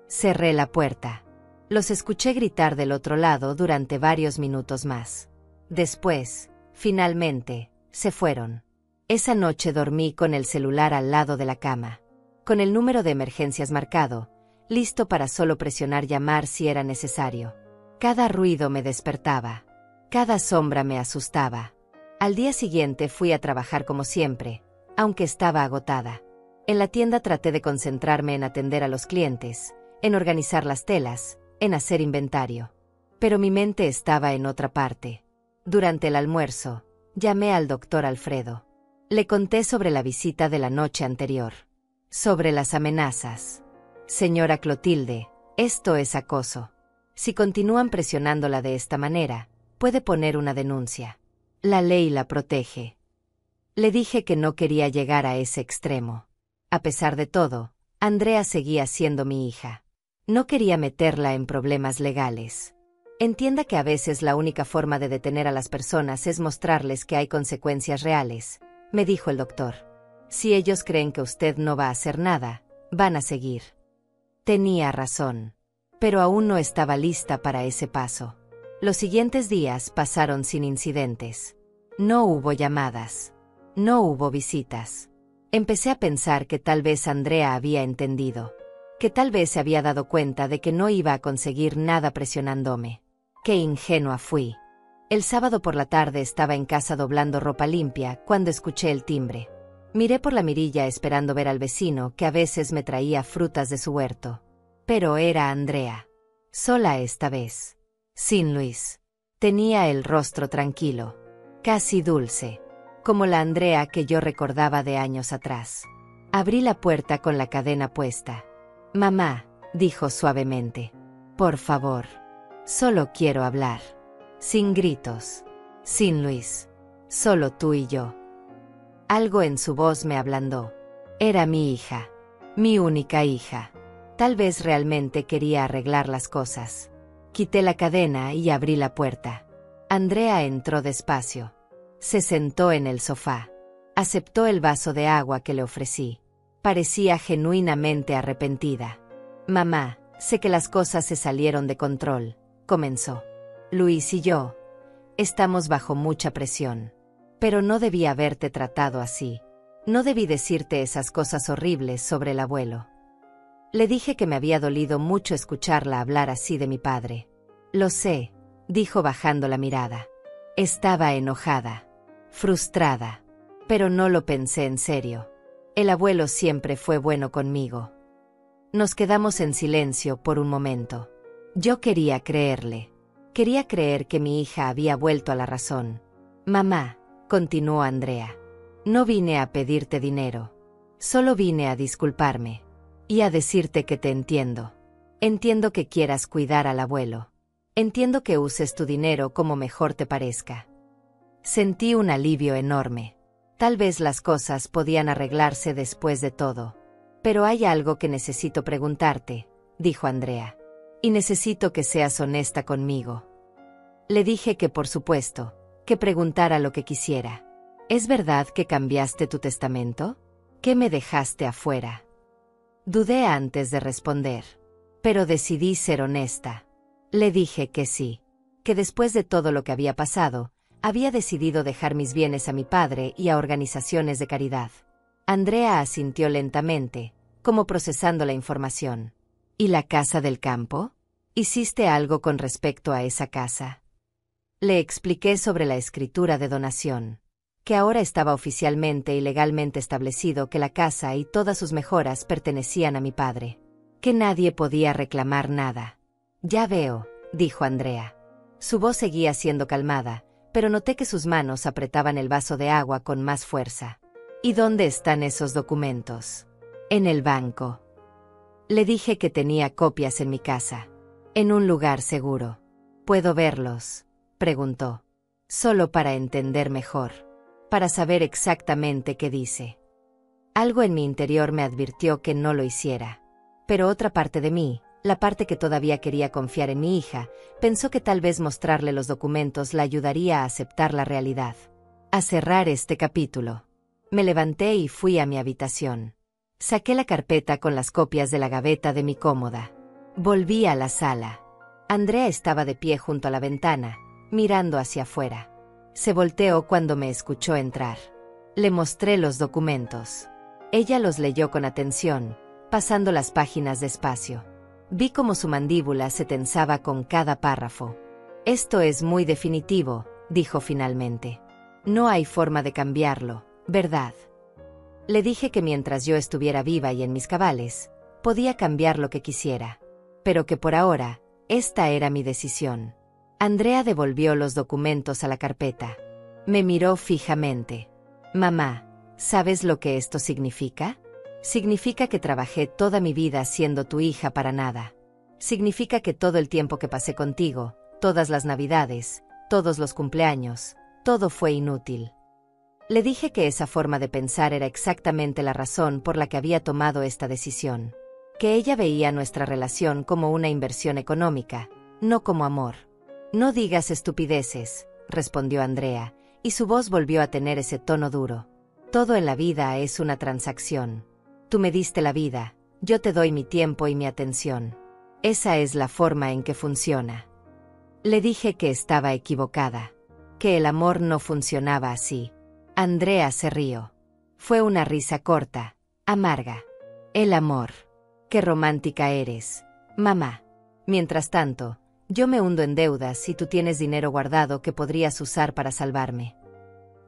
Cerré la puerta. Los escuché gritar del otro lado durante varios minutos más. Después, finalmente, se fueron. Esa noche dormí con el celular al lado de la cama, con el número de emergencias marcado, listo para solo presionar llamar si era necesario. Cada ruido me despertaba. Cada sombra me asustaba. Al día siguiente fui a trabajar como siempre, aunque estaba agotada. En la tienda traté de concentrarme en atender a los clientes, en organizar las telas, en hacer inventario. Pero mi mente estaba en otra parte. Durante el almuerzo, llamé al doctor Alfredo. Le conté sobre la visita de la noche anterior. Sobre las amenazas. Señora Clotilde, esto es acoso. Si continúan presionándola de esta manera, puede poner una denuncia. La ley la protege. Le dije que no quería llegar a ese extremo. A pesar de todo, Andrea seguía siendo mi hija. No quería meterla en problemas legales. Entienda que a veces la única forma de detener a las personas es mostrarles que hay consecuencias reales, me dijo el doctor. Si ellos creen que usted no va a hacer nada, van a seguir. Tenía razón. Pero aún no estaba lista para ese paso. Los siguientes días pasaron sin incidentes. No hubo llamadas. No hubo visitas. Empecé a pensar que tal vez Andrea había entendido. Que tal vez se había dado cuenta de que no iba a conseguir nada presionándome. Qué ingenua fui. El sábado por la tarde estaba en casa doblando ropa limpia cuando escuché el timbre. Miré por la mirilla esperando ver al vecino que a veces me traía frutas de su huerto. Pero era Andrea. Sola esta vez. Sin Luis. Tenía el rostro tranquilo. Casi dulce. Como la Andrea que yo recordaba de años atrás. Abrí la puerta con la cadena puesta. Mamá, dijo suavemente. Por favor. Solo quiero hablar. Sin gritos. Sin Luis. Solo tú y yo. Algo en su voz me ablandó. Era mi hija. Mi única hija. Tal vez realmente quería arreglar las cosas. Quité la cadena y abrí la puerta. Andrea entró despacio. Se sentó en el sofá. Aceptó el vaso de agua que le ofrecí. Parecía genuinamente arrepentida. Mamá, sé que las cosas se salieron de control, comenzó. Luis y yo estamos bajo mucha presión. Pero no debí haberte tratado así. No debí decirte esas cosas horribles sobre el abuelo. Le dije que me había dolido mucho escucharla hablar así de mi padre. Lo sé, dijo bajando la mirada. Estaba enojada, frustrada, pero no lo pensé en serio. El abuelo siempre fue bueno conmigo. Nos quedamos en silencio por un momento. Yo quería creerle. Quería creer que mi hija había vuelto a la razón. Mamá, continuó Andrea. No vine a pedirte dinero. Solo vine a disculparme. Y a decirte que te entiendo. Entiendo que quieras cuidar al abuelo. Entiendo que uses tu dinero como mejor te parezca. Sentí un alivio enorme. Tal vez las cosas podían arreglarse después de todo. Pero hay algo que necesito preguntarte, dijo Andrea. Y necesito que seas honesta conmigo. Le dije que por supuesto, que preguntara lo que quisiera. ¿Es verdad que cambiaste tu testamento? ¿Qué me dejaste afuera? Dudé antes de responder. Pero decidí ser honesta. Le dije que sí. Que después de todo lo que había pasado, había decidido dejar mis bienes a mi padre y a organizaciones de caridad. Andrea asintió lentamente, como procesando la información. ¿Y la casa del campo? ¿Hiciste algo con respecto a esa casa? Le expliqué sobre la escritura de donación, que ahora estaba oficialmente y legalmente establecido que la casa y todas sus mejoras pertenecían a mi padre, que nadie podía reclamar nada. Ya veo, dijo Andrea. Su voz seguía siendo calmada, pero noté que sus manos apretaban el vaso de agua con más fuerza. ¿Y dónde están esos documentos? En el banco. Le dije que tenía copias en mi casa, en un lugar seguro. ¿Puedo verlos?, preguntó. Solo para entender mejor, para saber exactamente qué dice. Algo en mi interior me advirtió que no lo hiciera. Pero otra parte de mí, la parte que todavía quería confiar en mi hija, pensó que tal vez mostrarle los documentos la ayudaría a aceptar la realidad. A cerrar este capítulo. Me levanté y fui a mi habitación. Saqué la carpeta con las copias de la gaveta de mi cómoda. Volví a la sala. Andrea estaba de pie junto a la ventana, mirando hacia afuera. Se volteó cuando me escuchó entrar. Le mostré los documentos. Ella los leyó con atención, pasando las páginas despacio. Vi cómo su mandíbula se tensaba con cada párrafo. Esto es muy definitivo, dijo finalmente. No hay forma de cambiarlo, ¿verdad? Le dije que mientras yo estuviera viva y en mis cabales, podía cambiar lo que quisiera. Pero que por ahora, esta era mi decisión. Andrea devolvió los documentos a la carpeta. Me miró fijamente. Mamá, ¿sabes lo que esto significa? Significa que trabajé toda mi vida siendo tu hija para nada. Significa que todo el tiempo que pasé contigo, todas las navidades, todos los cumpleaños, todo fue inútil. Le dije que esa forma de pensar era exactamente la razón por la que había tomado esta decisión. Que ella veía nuestra relación como una inversión económica, no como amor. No digas estupideces, respondió Andrea, y su voz volvió a tener ese tono duro. Todo en la vida es una transacción. Tú me diste la vida, yo te doy mi tiempo y mi atención. Esa es la forma en que funciona. Le dije que estaba equivocada, que el amor no funcionaba así. Andrea se rió. Fue una risa corta, amarga. El amor. Qué romántica eres, mamá. Mientras tanto, yo me hundo en deudas y tú tienes dinero guardado que podrías usar para salvarme.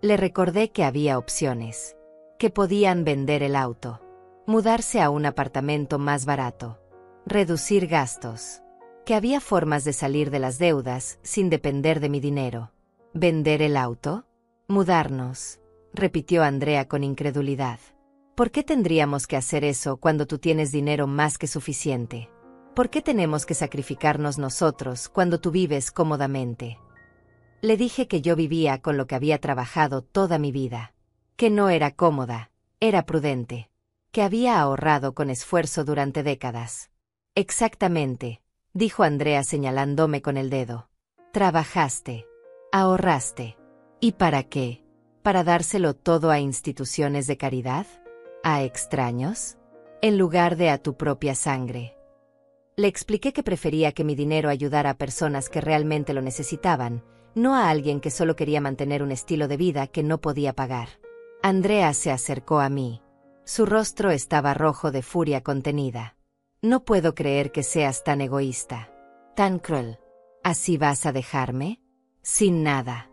Le recordé que había opciones, que podían vender el auto, mudarse a un apartamento más barato, reducir gastos, que había formas de salir de las deudas sin depender de mi dinero. ¿Vender el auto? Mudarnos, repitió Andrea con incredulidad. ¿Por qué tendríamos que hacer eso cuando tú tienes dinero más que suficiente? ¿Por qué tenemos que sacrificarnos nosotros cuando tú vives cómodamente? Le dije que yo vivía con lo que había trabajado toda mi vida, que no era cómoda, era prudente, que había ahorrado con esfuerzo durante décadas. Exactamente, dijo Andrea señalándome con el dedo. Trabajaste, ahorraste. ¿Y para qué? ¿Para dárselo todo a instituciones de caridad? ¿A extraños? En lugar de a tu propia sangre. Le expliqué que prefería que mi dinero ayudara a personas que realmente lo necesitaban, no a alguien que solo quería mantener un estilo de vida que no podía pagar. Andrea se acercó a mí. Su rostro estaba rojo de furia contenida. No puedo creer que seas tan egoísta, tan cruel. ¿Así vas a dejarme? Sin nada.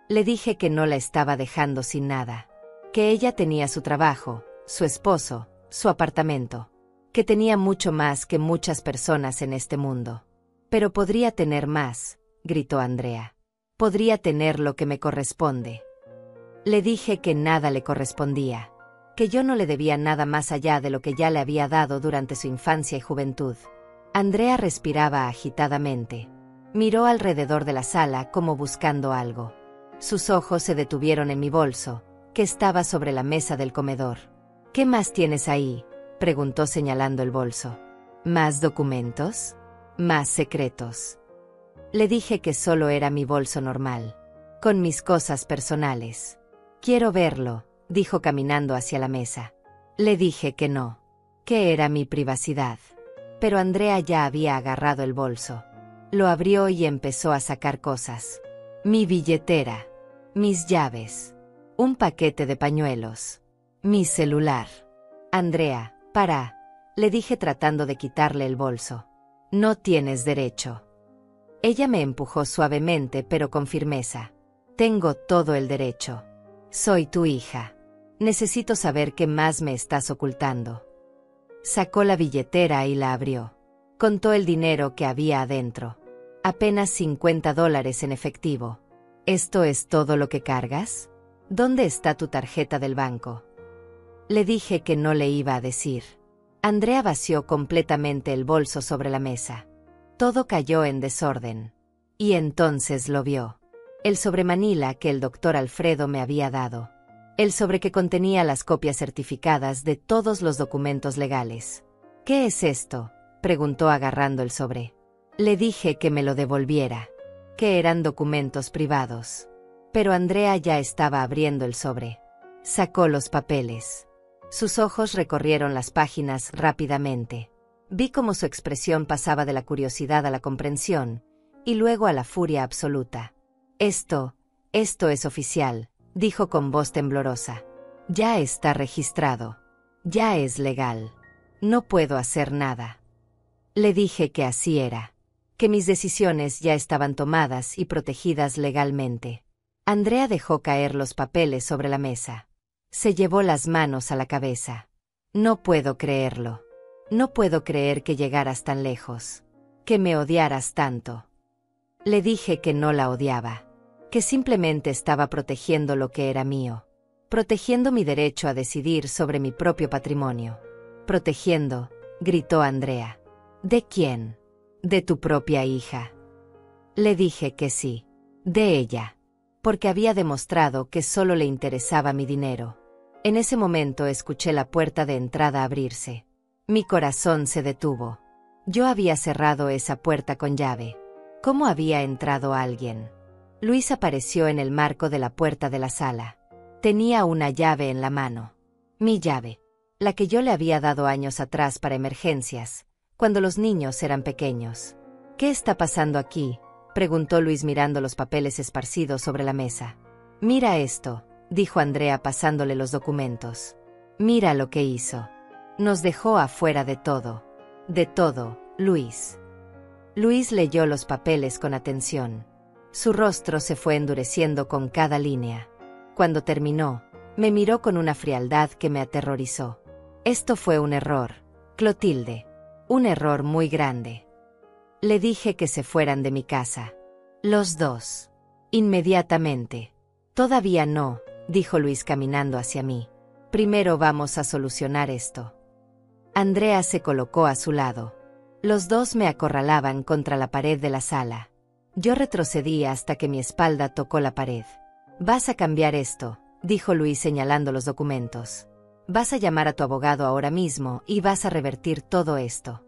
Le dije que no la estaba dejando sin nada, que ella tenía su trabajo, su esposo, su apartamento, que tenía mucho más que muchas personas en este mundo. Pero podría tener más, gritó Andrea. Podría tener lo que me corresponde. Le dije que nada le correspondía, que yo no le debía nada más allá de lo que ya le había dado durante su infancia y juventud. Andrea respiraba agitadamente. Miró alrededor de la sala como buscando algo. Sus ojos se detuvieron en mi bolso, que estaba sobre la mesa del comedor. ¿Qué más tienes ahí?, preguntó señalando el bolso. ¿Más documentos? ¿Más secretos? Le dije que solo era mi bolso normal, con mis cosas personales. Quiero verlo, dijo caminando hacia la mesa. Le dije que no, que era mi privacidad. Pero Andrea ya había agarrado el bolso. Lo abrió y empezó a sacar cosas. Mi billetera, mis llaves, un paquete de pañuelos, mi celular. Andrea, para, le dije tratando de quitarle el bolso. No tienes derecho. Ella me empujó suavemente pero con firmeza. Tengo todo el derecho. Soy tu hija. Necesito saber qué más me estás ocultando. Sacó la billetera y la abrió. Contó el dinero que había adentro. Apenas $50 en efectivo. ¿Esto es todo lo que cargas? ¿Dónde está tu tarjeta del banco? Le dije que no le iba a decir. Andrea vació completamente el bolso sobre la mesa. Todo cayó en desorden. Y entonces lo vio. El sobre Manila que el doctor Alfredo me había dado. El sobre que contenía las copias certificadas de todos los documentos legales. ¿Qué es esto?, preguntó agarrando el sobre. Le dije que me lo devolviera, que eran documentos privados. Pero Andrea ya estaba abriendo el sobre. Sacó los papeles. Sus ojos recorrieron las páginas rápidamente. Vi cómo su expresión pasaba de la curiosidad a la comprensión, y luego a la furia absoluta. Esto es oficial, dijo con voz temblorosa. Ya está registrado. Ya es legal. No puedo hacer nada. Le dije que así era. Que mis decisiones ya estaban tomadas y protegidas legalmente. Andrea dejó caer los papeles sobre la mesa. Se llevó las manos a la cabeza. No puedo creerlo. No puedo creer que llegaras tan lejos. Que me odiaras tanto. Le dije que no la odiaba. Que simplemente estaba protegiendo lo que era mío. Protegiendo mi derecho a decidir sobre mi propio patrimonio. Protegiendo, gritó Andrea. ¿De quién? ¿De tu propia hija? Le dije que sí. De ella. Porque había demostrado que solo le interesaba mi dinero. En ese momento escuché la puerta de entrada abrirse. Mi corazón se detuvo. Yo había cerrado esa puerta con llave. ¿Cómo había entrado alguien? Luis apareció en el marco de la puerta de la sala. Tenía una llave en la mano. Mi llave. La que yo le había dado años atrás para emergencias, cuando los niños eran pequeños. ¿Qué está pasando aquí?, preguntó Luis mirando los papeles esparcidos sobre la mesa. Mira esto, dijo Andrea pasándole los documentos. Mira lo que hizo. Nos dejó afuera de todo. De todo, Luis. Luis leyó los papeles con atención. Su rostro se fue endureciendo con cada línea. Cuando terminó, me miró con una frialdad que me aterrorizó. Esto fue un error, Clotilde. Un error muy grande. Le dije que se fueran de mi casa. Los dos. Inmediatamente. Todavía no, dijo Luis caminando hacia mí. Primero vamos a solucionar esto. Andrea se colocó a su lado. Los dos me acorralaban contra la pared de la sala. Yo retrocedí hasta que mi espalda tocó la pared. Vas a cambiar esto, dijo Luis señalando los documentos. Vas a llamar a tu abogado ahora mismo y vas a revertir todo esto.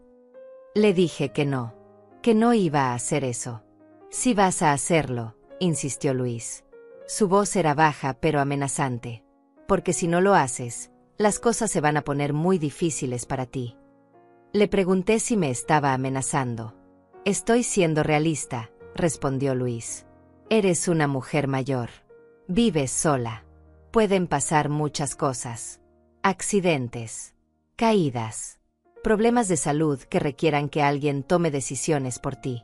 Le dije que no iba a hacer eso. Sí vas a hacerlo, insistió Luis. Su voz era baja pero amenazante. Porque si no lo haces, las cosas se van a poner muy difíciles para ti. Le pregunté si me estaba amenazando. Estoy siendo realista, respondió Luis. Eres una mujer mayor. Vives sola. Pueden pasar muchas cosas. Accidentes. Caídas. Problemas de salud que requieran que alguien tome decisiones por ti.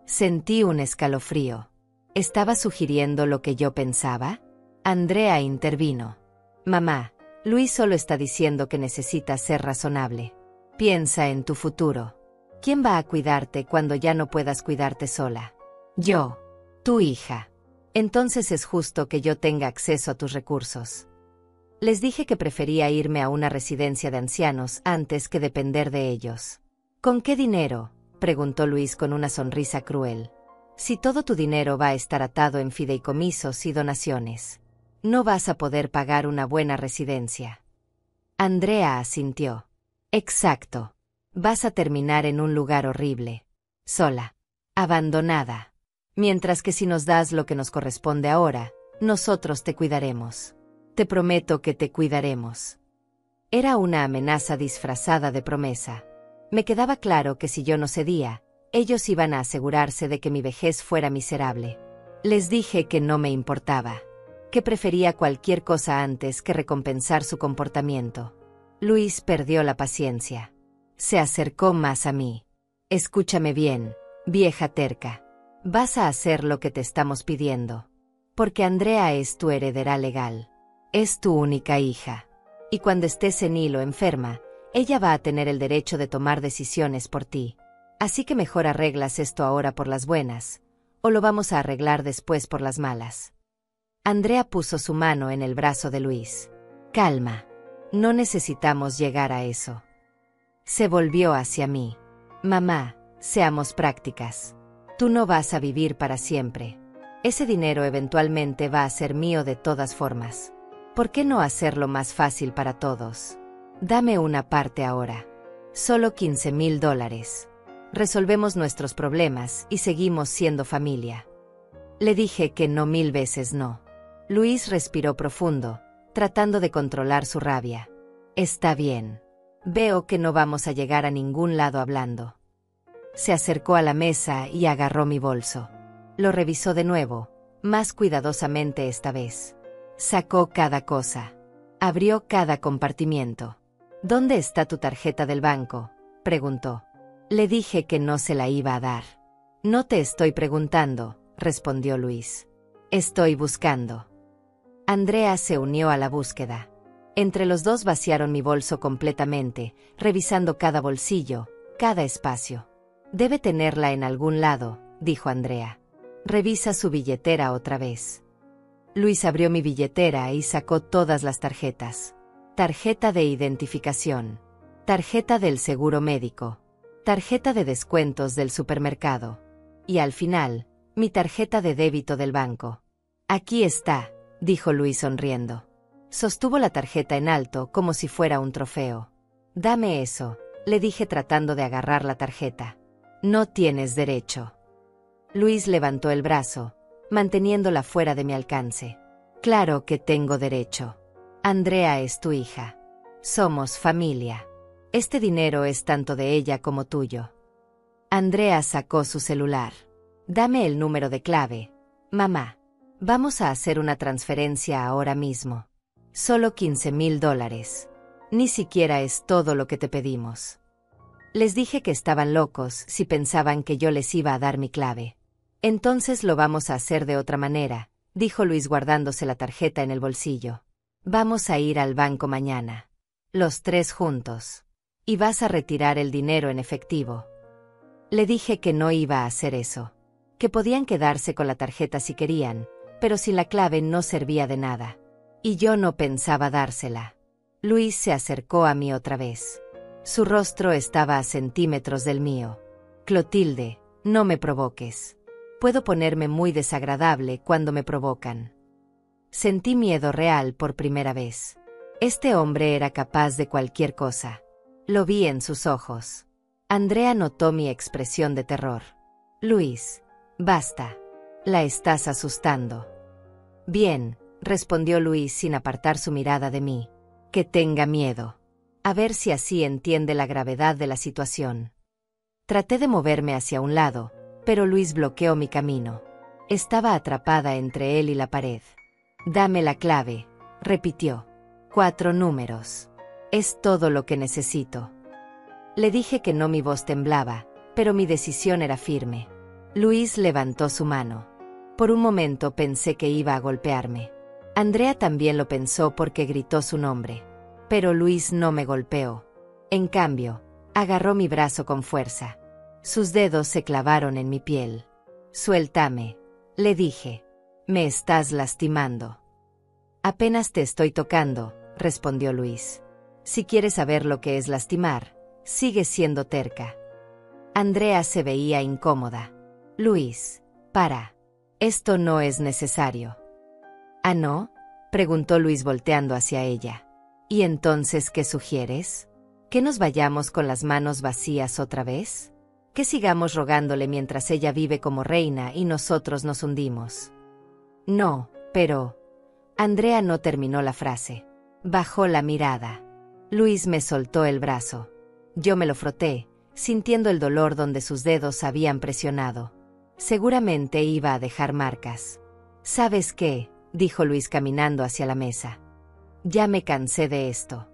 Sentí un escalofrío. ¿Estaba sugiriendo lo que yo pensaba? Andrea intervino. Mamá, Luis solo está diciendo que necesitas ser razonable. Piensa en tu futuro. ¿Quién va a cuidarte cuando ya no puedas cuidarte sola? Yo. Tu hija. Entonces es justo que yo tenga acceso a tus recursos. Les dije que prefería irme a una residencia de ancianos antes que depender de ellos. ¿Con qué dinero?, preguntó Luis con una sonrisa cruel. Si todo tu dinero va a estar atado en fideicomisos y donaciones, no vas a poder pagar una buena residencia. Andrea asintió. Exacto. Vas a terminar en un lugar horrible. Sola. Abandonada. Mientras que si nos das lo que nos corresponde ahora, nosotros te cuidaremos. Te prometo que te cuidaremos. Era una amenaza disfrazada de promesa. Me quedaba claro que si yo no cedía, ellos iban a asegurarse de que mi vejez fuera miserable. Les dije que no me importaba, que prefería cualquier cosa antes que recompensar su comportamiento. Luis perdió la paciencia. Se acercó más a mí. Escúchame bien, vieja terca. Vas a hacer lo que te estamos pidiendo. Porque Andrea es tu heredera legal. Es tu única hija. Y cuando estés senil o enferma, ella va a tener el derecho de tomar decisiones por ti. Así que mejor arreglas esto ahora por las buenas, o lo vamos a arreglar después por las malas. Andrea puso su mano en el brazo de Luis. Calma. No necesitamos llegar a eso. Se volvió hacia mí. Mamá, seamos prácticas. Tú no vas a vivir para siempre. Ese dinero eventualmente va a ser mío de todas formas. ¿Por qué no hacerlo más fácil para todos? Dame una parte ahora. Solo $15,000. Resolvemos nuestros problemas y seguimos siendo familia. Le dije que no 1000 veces no. Luis respiró profundo, tratando de controlar su rabia. Está bien. Veo que no vamos a llegar a ningún lado hablando. Se acercó a la mesa y agarró mi bolso. Lo revisó de nuevo, más cuidadosamente esta vez. Sacó cada cosa. Abrió cada compartimiento. ¿Dónde está tu tarjeta del banco?, preguntó. Le dije que no se la iba a dar. No te estoy preguntando, respondió Luis. Estoy buscando. Andrea se unió a la búsqueda. Entre los dos vaciaron mi bolso completamente, revisando cada bolsillo, cada espacio. Debe tenerla en algún lado, dijo Andrea. Revisa su billetera otra vez. Luis abrió mi billetera y sacó todas las tarjetas. Tarjeta de identificación. Tarjeta del seguro médico. Tarjeta de descuentos del supermercado. Y al final, mi tarjeta de débito del banco. Aquí está, dijo Luis sonriendo. Sostuvo la tarjeta en alto como si fuera un trofeo. Dame eso, le dije tratando de agarrar la tarjeta. No tienes derecho. Luis levantó el brazo, manteniéndola fuera de mi alcance. Claro que tengo derecho. Andrea es tu hija. Somos familia. Este dinero es tanto de ella como tuyo. Andrea sacó su celular. Dame el número de clave. Mamá, vamos a hacer una transferencia ahora mismo. Solo $15,000. Ni siquiera es todo lo que te pedimos. Les dije que estaban locos si pensaban que yo les iba a dar mi clave. Entonces lo vamos a hacer de otra manera, dijo Luis guardándose la tarjeta en el bolsillo. Vamos a ir al banco mañana. Los tres juntos. Y vas a retirar el dinero en efectivo. Le dije que no iba a hacer eso. Que podían quedarse con la tarjeta si querían, pero sin la clave no servía de nada. Y yo no pensaba dársela. Luis se acercó a mí otra vez. Su rostro estaba a centímetros del mío. Clotilde, no me provoques. Puedo ponerme muy desagradable cuando me provocan. Sentí miedo real por primera vez. Este hombre era capaz de cualquier cosa. Lo vi en sus ojos. Andrea notó mi expresión de terror. Luis, basta. La estás asustando. Bien, respondió Luis sin apartar su mirada de mí. Que tenga miedo. A ver si así entiende la gravedad de la situación. Traté de moverme hacia un lado, pero Luis bloqueó mi camino. Estaba atrapada entre él y la pared. Dame la clave, repitió. 4 números. Es todo lo que necesito. Le dije que no, mi voz temblaba, pero mi decisión era firme. Luis levantó su mano. Por un momento pensé que iba a golpearme. Andrea también lo pensó porque gritó su nombre. Pero Luis no me golpeó. En cambio, agarró mi brazo con fuerza. Sus dedos se clavaron en mi piel. Suéltame, le dije. Me estás lastimando. Apenas te estoy tocando, respondió Luis. Si quieres saber lo que es lastimar, sigue siendo terca. Andrea se veía incómoda. Luis, para. Esto no es necesario. ¿Ah, no? Preguntó Luis volteando hacia ella. ¿Y entonces qué sugieres? ¿Que nos vayamos con las manos vacías otra vez? ¿Que sigamos rogándole mientras ella vive como reina y nosotros nos hundimos? No, pero... Andrea no terminó la frase. Bajó la mirada. Luis me soltó el brazo. Yo me lo froté, sintiendo el dolor donde sus dedos habían presionado. Seguramente iba a dejar marcas. ¿Sabes qué?, dijo Luis caminando hacia la mesa. Ya me cansé de esto.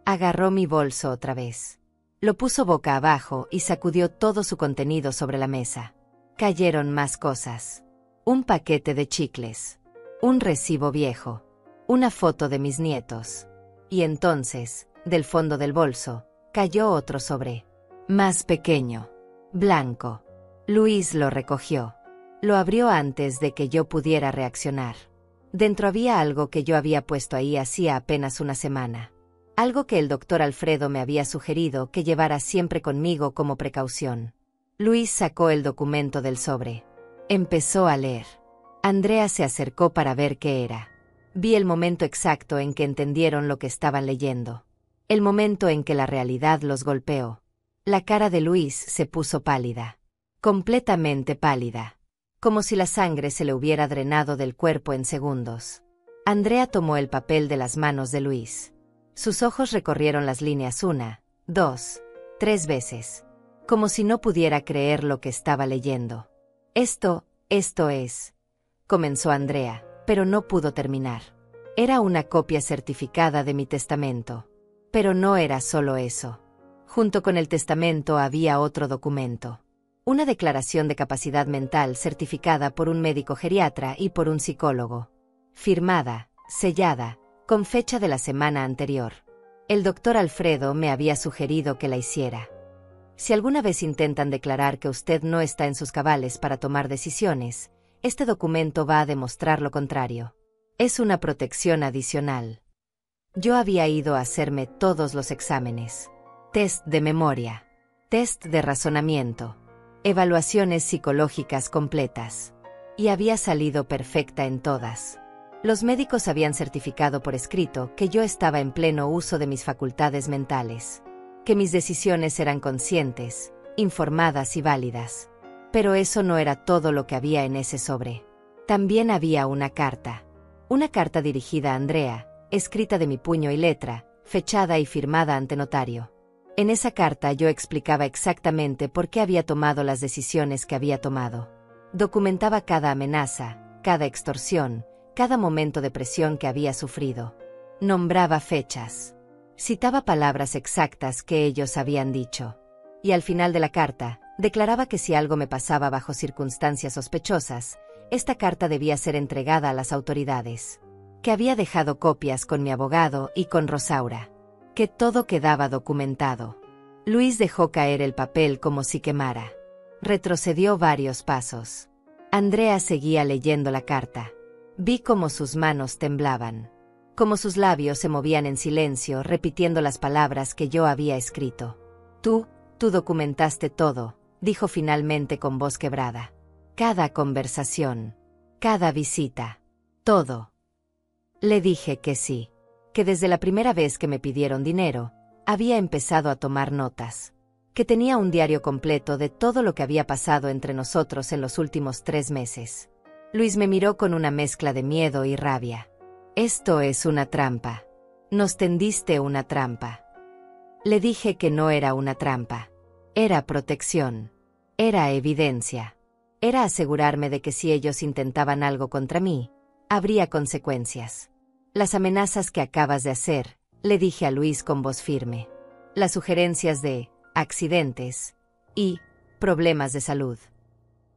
Agarró mi bolso otra vez. Lo puso boca abajo y sacudió todo su contenido sobre la mesa. Cayeron más cosas. Un paquete de chicles. Un recibo viejo. Una foto de mis nietos. Y entonces, del fondo del bolso, cayó otro sobre. Más pequeño. Blanco. Luis lo recogió. Lo abrió antes de que yo pudiera reaccionar. Dentro había algo que yo había puesto ahí hacía apenas una semana. Algo que el doctor Alfredo me había sugerido que llevara siempre conmigo como precaución. Luis sacó el documento del sobre. Empezó a leer. Andrea se acercó para ver qué era. Vi el momento exacto en que entendieron lo que estaban leyendo. El momento en que la realidad los golpeó. La cara de Luis se puso pálida. Completamente pálida. Como si la sangre se le hubiera drenado del cuerpo en segundos. Andrea tomó el papel de las manos de Luis. Sus ojos recorrieron las líneas 1, 2, 3 veces. Como si no pudiera creer lo que estaba leyendo. Esto es... comenzó Andrea, pero no pudo terminar. Era una copia certificada de mi testamento. Pero no era solo eso. Junto con el testamento había otro documento. Una declaración de capacidad mental certificada por un médico geriatra y por un psicólogo. Firmada, sellada, con fecha de la semana anterior. El doctor Alfredo me había sugerido que la hiciera. Si alguna vez intentan declarar que usted no está en sus cabales para tomar decisiones, este documento va a demostrar lo contrario. Es una protección adicional. Yo había ido a hacerme todos los exámenes. Test de memoria. Test de razonamiento. Evaluaciones psicológicas completas. Y había salido perfecta en todas. Los médicos habían certificado por escrito que yo estaba en pleno uso de mis facultades mentales. Que mis decisiones eran conscientes, informadas y válidas. Pero eso no era todo lo que había en ese sobre. También había una carta. Una carta dirigida a Andrea, escrita de mi puño y letra, fechada y firmada ante notario. En esa carta yo explicaba exactamente por qué había tomado las decisiones que había tomado. Documentaba cada amenaza, cada extorsión, cada momento de presión que había sufrido. Nombraba fechas. Citaba palabras exactas que ellos habían dicho. Y al final de la carta, declaraba que si algo me pasaba bajo circunstancias sospechosas, esta carta debía ser entregada a las autoridades. Que había dejado copias con mi abogado y con Rosaura. Que todo quedaba documentado. Luis dejó caer el papel como si quemara. Retrocedió varios pasos. Andrea seguía leyendo la carta. Vi cómo sus manos temblaban. Cómo sus labios se movían en silencio repitiendo las palabras que yo había escrito. Tú documentaste todo, dijo finalmente con voz quebrada. Cada conversación. Cada visita. Todo. Le dije que sí. Que desde la primera vez que me pidieron dinero, había empezado a tomar notas. Que tenía un diario completo de todo lo que había pasado entre nosotros en los últimos 3 meses. Luis me miró con una mezcla de miedo y rabia. Esto es una trampa. Nos tendiste una trampa. Le dije que no era una trampa. Era protección. Era evidencia. Era asegurarme de que si ellos intentaban algo contra mí, habría consecuencias. Las amenazas que acabas de hacer, le dije a Luis con voz firme. Las sugerencias de accidentes y problemas de salud.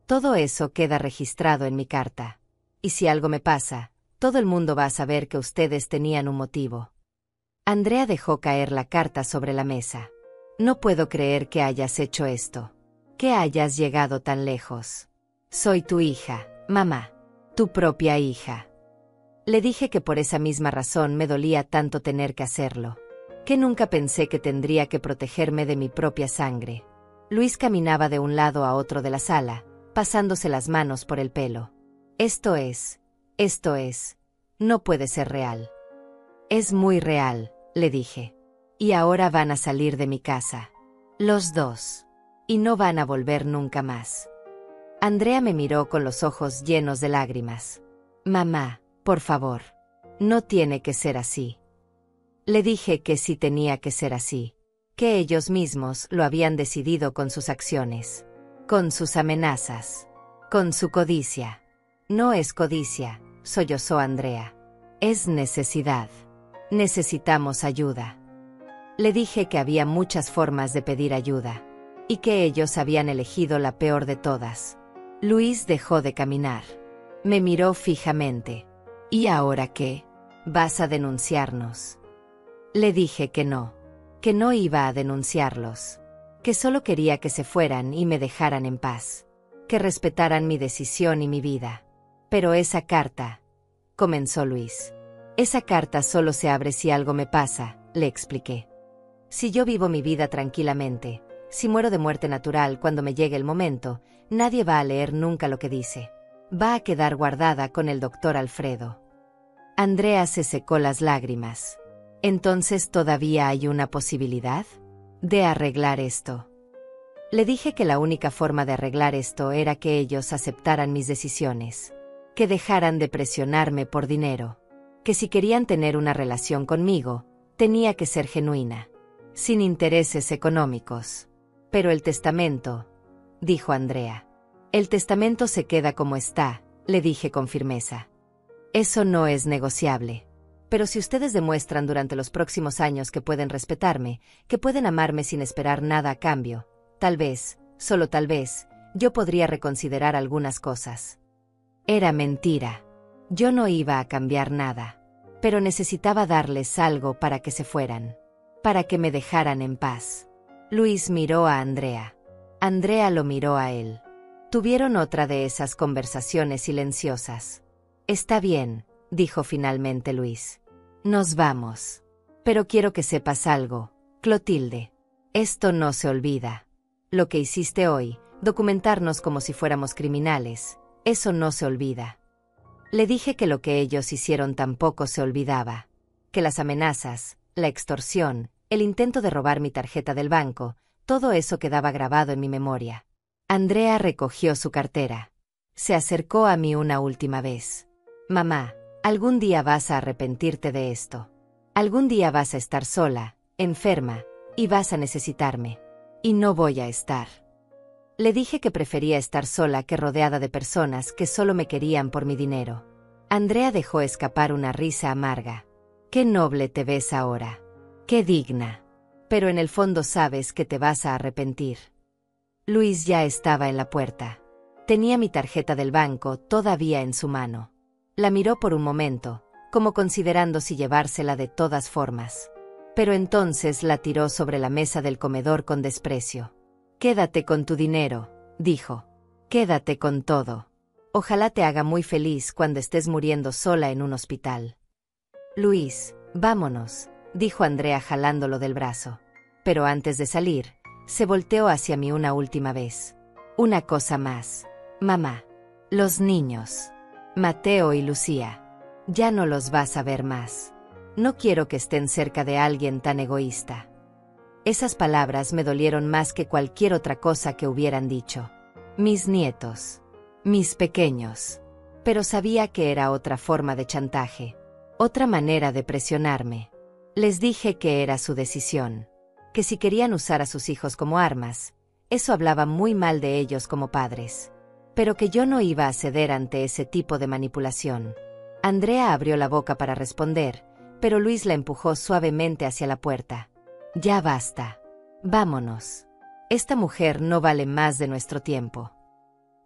Todo eso queda registrado en mi carta. Y si algo me pasa, todo el mundo va a saber que ustedes tenían un motivo. Andrea dejó caer la carta sobre la mesa. No puedo creer que hayas hecho esto. Que hayas llegado tan lejos. Soy tu hija, mamá. Tu propia hija. Le dije que por esa misma razón me dolía tanto tener que hacerlo. Que nunca pensé que tendría que protegerme de mi propia sangre. Luis caminaba de un lado a otro de la sala, pasándose las manos por el pelo. Esto es, no puede ser real. Es muy real, le dije. Y ahora van a salir de mi casa. Los dos. Y no van a volver nunca más. Andrea me miró con los ojos llenos de lágrimas. Mamá, por favor. No tiene que ser así. Le dije que sí tenía que ser así. Que ellos mismos lo habían decidido con sus acciones. Con sus amenazas. Con su codicia. No es codicia, sollozó Andrea. Es necesidad. Necesitamos ayuda. Le dije que había muchas formas de pedir ayuda. Y que ellos habían elegido la peor de todas. Luis dejó de caminar. Me miró fijamente. ¿Y ahora qué? ¿Vas a denunciarnos? Le dije que no iba a denunciarlos. Que solo quería que se fueran y me dejaran en paz. Que respetaran mi decisión y mi vida. Pero esa carta, comenzó Luis. Esa carta solo se abre si algo me pasa, le expliqué. Si yo vivo mi vida tranquilamente, si muero de muerte natural cuando me llegue el momento, nadie va a leer nunca lo que dice. Va a quedar guardada con el doctor Alfredo. Andrea se secó las lágrimas. ¿Entonces todavía hay una posibilidad de arreglar esto? Le dije que la única forma de arreglar esto era que ellos aceptaran mis decisiones. Que dejaran de presionarme por dinero. Que si querían tener una relación conmigo, tenía que ser genuina. Sin intereses económicos. Pero el testamento, dijo Andrea. El testamento se queda como está, le dije con firmeza. Eso no es negociable. Pero si ustedes demuestran durante los próximos años que pueden respetarme, que pueden amarme sin esperar nada a cambio, tal vez, solo tal vez, yo podría reconsiderar algunas cosas. Era mentira. Yo no iba a cambiar nada. Pero necesitaba darles algo para que se fueran. Para que me dejaran en paz. Luis miró a Andrea. Andrea lo miró a él. Tuvieron otra de esas conversaciones silenciosas. Está bien, dijo finalmente Luis. Nos vamos. Pero quiero que sepas algo, Clotilde. Esto no se olvida. Lo que hiciste hoy, documentarnos como si fuéramos criminales, eso no se olvida. Le dije que lo que ellos hicieron tampoco se olvidaba. Que las amenazas, la extorsión, el intento de robar mi tarjeta del banco, todo eso quedaba grabado en mi memoria. Andrea recogió su cartera. Se acercó a mí una última vez. Mamá, algún día vas a arrepentirte de esto. Algún día vas a estar sola, enferma, y vas a necesitarme. Y no voy a estar. Le dije que prefería estar sola que rodeada de personas que solo me querían por mi dinero. Andrea dejó escapar una risa amarga. Qué noble te ves ahora. Qué digna. Pero en el fondo sabes que te vas a arrepentir. Luis ya estaba en la puerta. Tenía mi tarjeta del banco todavía en su mano. La miró por un momento, como considerando si llevársela de todas formas. Pero entonces la tiró sobre la mesa del comedor con desprecio. Quédate con tu dinero, dijo. Quédate con todo. Ojalá te haga muy feliz cuando estés muriendo sola en un hospital. Luis, vámonos, dijo Andrea jalándolo del brazo. Pero antes de salir, se volteó hacia mí una última vez. Una cosa más. Mamá. Los niños. Mateo y Lucía. Ya no los vas a ver más. No quiero que estén cerca de alguien tan egoísta. Esas palabras me dolieron más que cualquier otra cosa que hubieran dicho. Mis nietos. Mis pequeños. Pero sabía que era otra forma de chantaje. Otra manera de presionarme. Les dije que era su decisión. Que si querían usar a sus hijos como armas, eso hablaba muy mal de ellos como padres. Pero que yo no iba a ceder ante ese tipo de manipulación. Andrea abrió la boca para responder, pero Luis la empujó suavemente hacia la puerta. Ya basta. Vámonos. Esta mujer no vale más de nuestro tiempo.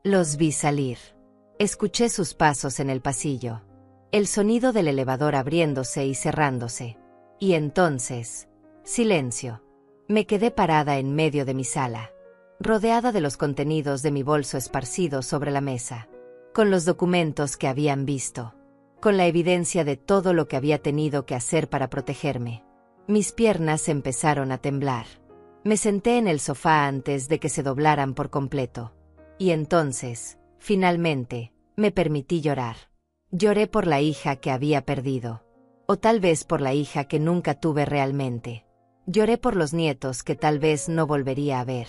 Los vi salir. Escuché sus pasos en el pasillo. El sonido del elevador abriéndose y cerrándose. Y entonces, silencio. Me quedé parada en medio de mi sala, rodeada de los contenidos de mi bolso esparcidos sobre la mesa, con los documentos que habían visto, con la evidencia de todo lo que había tenido que hacer para protegerme. Mis piernas empezaron a temblar. Me senté en el sofá antes de que se doblaran por completo. Y entonces, finalmente, me permití llorar. Lloré por la hija que había perdido. O tal vez por la hija que nunca tuve realmente. Lloré por los nietos que tal vez no volvería a ver.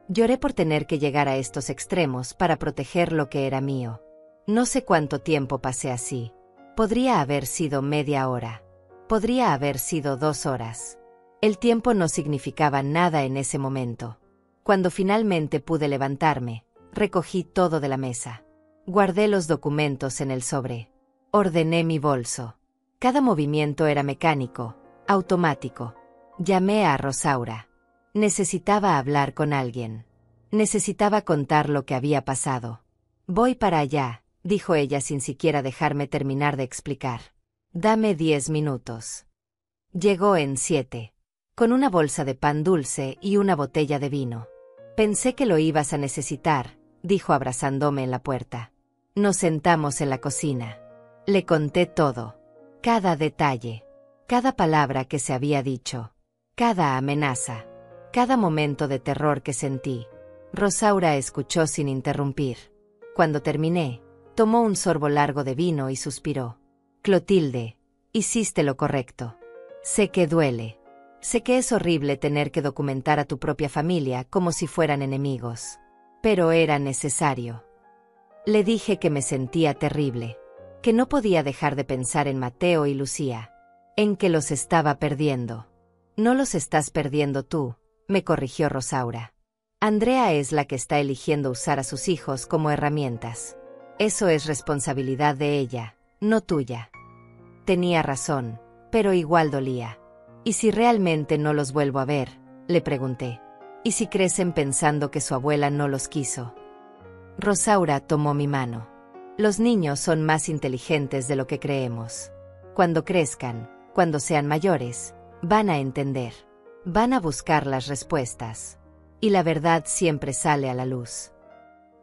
Lloré por tener que llegar a estos extremos para proteger lo que era mío. No sé cuánto tiempo pasé así. Podría haber sido media hora. Podría haber sido 2 horas. El tiempo no significaba nada en ese momento. Cuando finalmente pude levantarme, recogí todo de la mesa. Guardé los documentos en el sobre. Ordené mi bolso. Cada movimiento era mecánico, automático. Llamé a Rosaura. Necesitaba hablar con alguien. Necesitaba contar lo que había pasado. Voy para allá, dijo ella sin siquiera dejarme terminar de explicar. Dame 10 minutos. Llegó en 7. Con una bolsa de pan dulce y una botella de vino. Pensé que lo ibas a necesitar, dijo abrazándome en la puerta. Nos sentamos en la cocina. Le conté todo. Cada detalle. Cada palabra que se había dicho. Cada amenaza. Cada momento de terror que sentí. Rosaura escuchó sin interrumpir. Cuando terminé, tomó un sorbo largo de vino y suspiró. Clotilde, hiciste lo correcto. Sé que duele. Sé que es horrible tener que documentar a tu propia familia como si fueran enemigos. Pero era necesario. Le dije que me sentía terrible. Que no podía dejar de pensar en Mateo y Lucía. En que los estaba perdiendo. No los estás perdiendo tú, me corrigió Rosaura. Andrea es la que está eligiendo usar a sus hijos como herramientas. Eso es responsabilidad de ella, no tuya. Tenía razón, pero igual dolía. ¿Y si realmente no los vuelvo a ver?, le pregunté. ¿Y si crecen pensando que su abuela no los quiso? Rosaura tomó mi mano. Los niños son más inteligentes de lo que creemos. Cuando crezcan, cuando sean mayores, van a entender. Van a buscar las respuestas. Y la verdad siempre sale a la luz.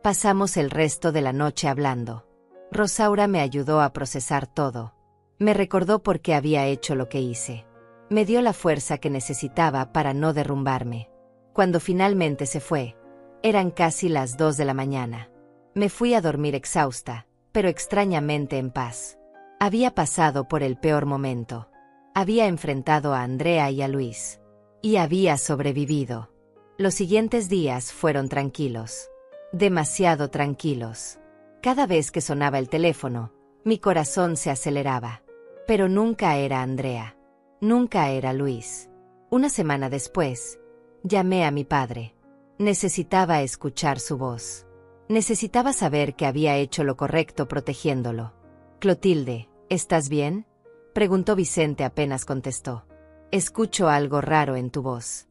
Pasamos el resto de la noche hablando. Rosaura me ayudó a procesar todo. Me recordó por qué había hecho lo que hice. Me dio la fuerza que necesitaba para no derrumbarme. Cuando finalmente se fue, eran casi las 2 de la mañana. Me fui a dormir exhausta, pero extrañamente en paz. Había pasado por el peor momento. Había enfrentado a Andrea y a Luis. Y había sobrevivido. Los siguientes días fueron tranquilos. Demasiado tranquilos. Cada vez que sonaba el teléfono, mi corazón se aceleraba. Pero nunca era Andrea. Nunca era Luis. Una semana después, llamé a mi padre. Necesitaba escuchar su voz. Necesitaba saber que había hecho lo correcto protegiéndolo. Clotilde, ¿estás bien?, preguntó Vicente apenas contestó. Escucho algo raro en tu voz.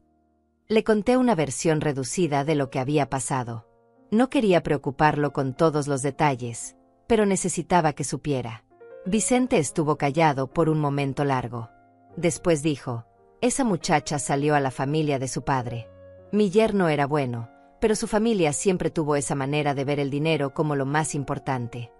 Le conté una versión reducida de lo que había pasado. No quería preocuparlo con todos los detalles, pero necesitaba que supiera. Vicente estuvo callado por un momento largo. Después dijo, esa muchacha salió a la familia de su padre. Mi yerno era bueno, pero su familia siempre tuvo esa manera de ver el dinero como lo más importante.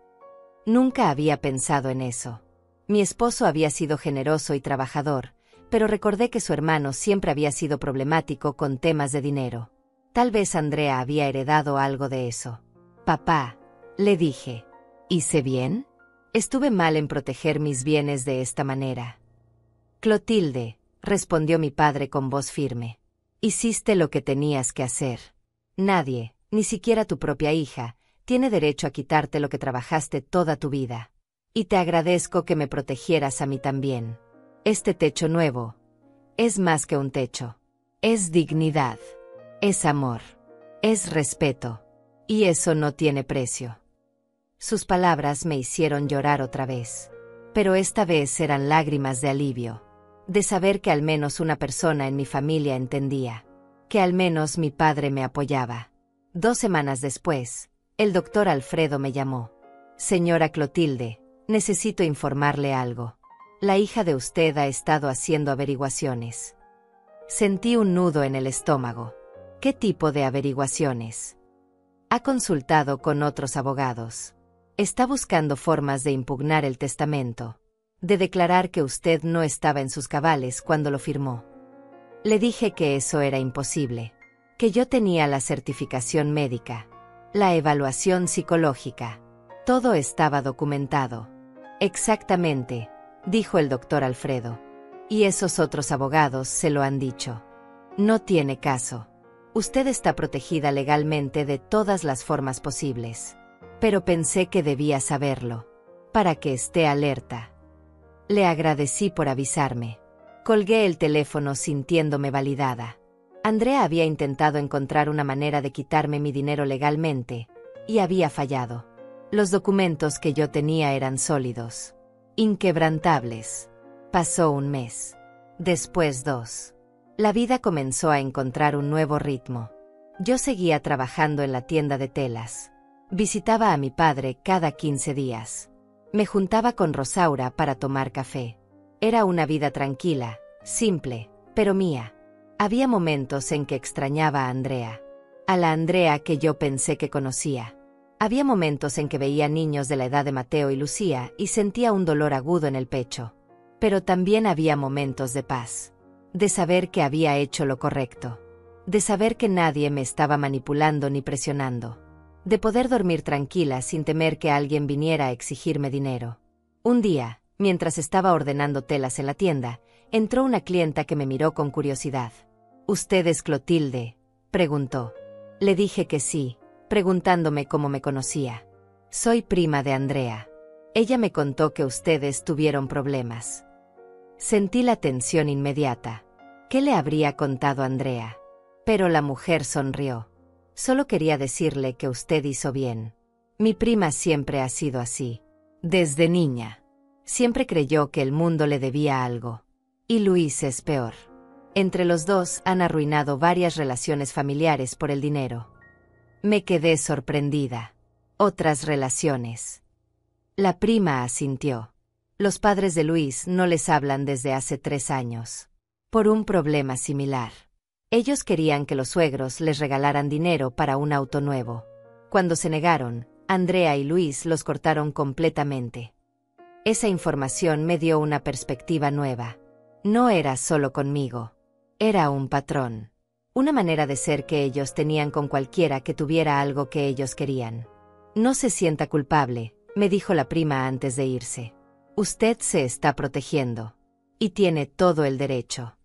Nunca había pensado en eso. Mi esposo había sido generoso y trabajador, pero recordé que su hermano siempre había sido problemático con temas de dinero. Tal vez Andrea había heredado algo de eso. Papá, le dije, ¿hice bien? Estuve mal en proteger mis bienes de esta manera. Clotilde, respondió mi padre con voz firme. Hiciste lo que tenías que hacer. Nadie, ni siquiera tu propia hija, tiene derecho a quitarte lo que trabajaste toda tu vida. Y te agradezco que me protegieras a mí también. Este techo nuevo es más que un techo. Es dignidad. Es amor. Es respeto. Y eso no tiene precio. Sus palabras me hicieron llorar otra vez. Pero esta vez eran lágrimas de alivio. De saber que al menos una persona en mi familia entendía. Que al menos mi padre me apoyaba. 2 semanas después, el doctor Alfredo me llamó. Señora Clotilde, necesito informarle algo. La hija de usted ha estado haciendo averiguaciones. Sentí un nudo en el estómago. ¿Qué tipo de averiguaciones? Ha consultado con otros abogados. Está buscando formas de impugnar el testamento. De declarar que usted no estaba en sus cabales cuando lo firmó. Le dije que eso era imposible, que yo tenía la certificación médica, la evaluación psicológica. Todo estaba documentado. Exactamente, dijo el doctor Alfredo. Y esos otros abogados se lo han dicho. No tiene caso. Usted está protegida legalmente de todas las formas posibles. Pero pensé que debía saberlo, para que esté alerta. Le agradecí por avisarme. Colgué el teléfono sintiéndome validada. Andrea había intentado encontrar una manera de quitarme mi dinero legalmente, y había fallado. Los documentos que yo tenía eran sólidos, inquebrantables. Pasó un mes. Después 2. La vida comenzó a encontrar un nuevo ritmo. Yo seguía trabajando en la tienda de telas. Visitaba a mi padre cada 15 días. Me juntaba con Rosaura para tomar café. Era una vida tranquila, simple, pero mía. Había momentos en que extrañaba a Andrea. A la Andrea que yo pensé que conocía. Había momentos en que veía niños de la edad de Mateo y Lucía y sentía un dolor agudo en el pecho. Pero también había momentos de paz. De saber que había hecho lo correcto. De saber que nadie me estaba manipulando ni presionando. De poder dormir tranquila sin temer que alguien viniera a exigirme dinero. Un día, mientras estaba ordenando telas en la tienda, entró una clienta que me miró con curiosidad. ¿Usted es Clotilde?, preguntó. Le dije que sí, preguntándome cómo me conocía. Soy prima de Andrea. Ella me contó que ustedes tuvieron problemas. Sentí la tensión inmediata. ¿Qué le habría contado Andrea? Pero la mujer sonrió. Solo quería decirle que usted hizo bien. Mi prima siempre ha sido así. Desde niña. Siempre creyó que el mundo le debía algo. Y Luis es peor. Entre los dos han arruinado varias relaciones familiares por el dinero. Me quedé sorprendida. Otras relaciones. La prima asintió. Los padres de Luis no les hablan desde hace 3 años. Por un problema similar. Ellos querían que los suegros les regalaran dinero para un auto nuevo. Cuando se negaron, Andrea y Luis los cortaron completamente. Esa información me dio una perspectiva nueva. No era solo conmigo. Era un patrón. Una manera de ser que ellos tenían con cualquiera que tuviera algo que ellos querían. No se sienta culpable, me dijo la prima antes de irse. Usted se está protegiendo. Y tiene todo el derecho.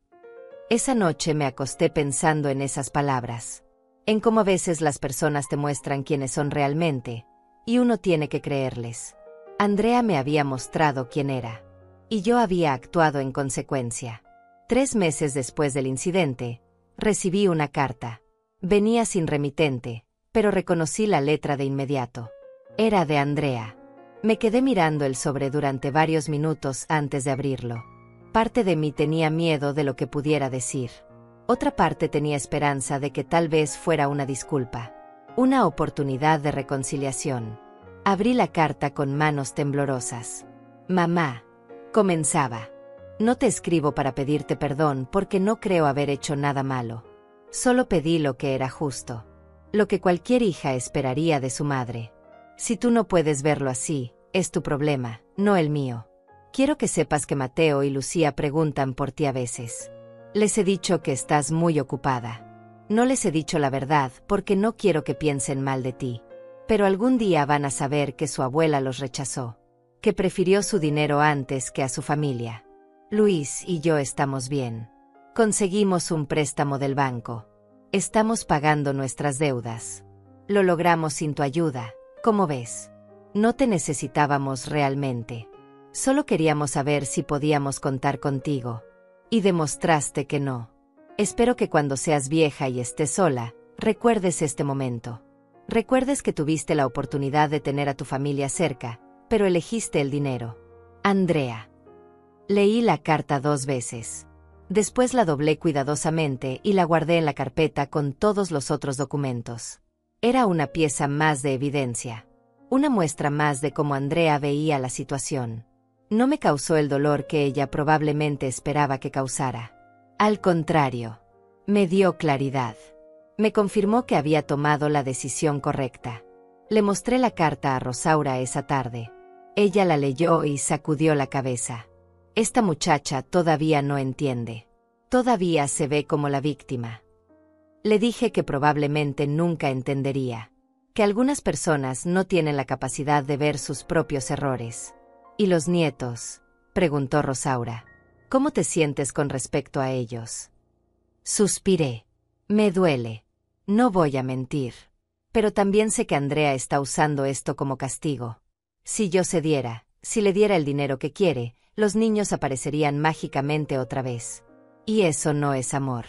Esa noche me acosté pensando en esas palabras. En cómo a veces las personas te muestran quiénes son realmente, y uno tiene que creerles. Andrea me había mostrado quién era. Y yo había actuado en consecuencia. 3 meses después del incidente, recibí una carta. Venía sin remitente, pero reconocí la letra de inmediato. Era de Andrea. Me quedé mirando el sobre durante varios minutos antes de abrirlo. Parte de mí tenía miedo de lo que pudiera decir. Otra parte tenía esperanza de que tal vez fuera una disculpa. Una oportunidad de reconciliación. Abrí la carta con manos temblorosas. Mamá, comenzaba. No te escribo para pedirte perdón porque no creo haber hecho nada malo. Solo pedí lo que era justo. Lo que cualquier hija esperaría de su madre. Si tú no puedes verlo así, es tu problema, no el mío. Quiero que sepas que Mateo y Lucía preguntan por ti a veces. Les he dicho que estás muy ocupada. No les he dicho la verdad porque no quiero que piensen mal de ti. Pero algún día van a saber que su abuela los rechazó. Que prefirió su dinero antes que a su familia. Luis y yo estamos bien. Conseguimos un préstamo del banco. Estamos pagando nuestras deudas. Lo logramos sin tu ayuda, ¿cómo ves? No te necesitábamos realmente. Solo queríamos saber si podíamos contar contigo. Y demostraste que no. Espero que cuando seas vieja y estés sola, recuerdes este momento. Recuerdes que tuviste la oportunidad de tener a tu familia cerca, pero elegiste el dinero. Andrea. Leí la carta 2 veces. Después la doblé cuidadosamente y la guardé en la carpeta con todos los otros documentos. Era una pieza más de evidencia. Una muestra más de cómo Andrea veía la situación. No me causó el dolor que ella probablemente esperaba que causara. Al contrario, me dio claridad. Me confirmó que había tomado la decisión correcta. Le mostré la carta a Rosaura esa tarde. Ella la leyó y sacudió la cabeza. Esta muchacha todavía no entiende. Todavía se ve como la víctima. Le dije que probablemente nunca entendería, que algunas personas no tienen la capacidad de ver sus propios errores. ¿Y los nietos?, preguntó Rosaura. ¿Cómo te sientes con respecto a ellos? Suspiré. Me duele. No voy a mentir. Pero también sé que Andrea está usando esto como castigo. Si yo cediera, si le diera el dinero que quiere, los niños aparecerían mágicamente otra vez. Y eso no es amor.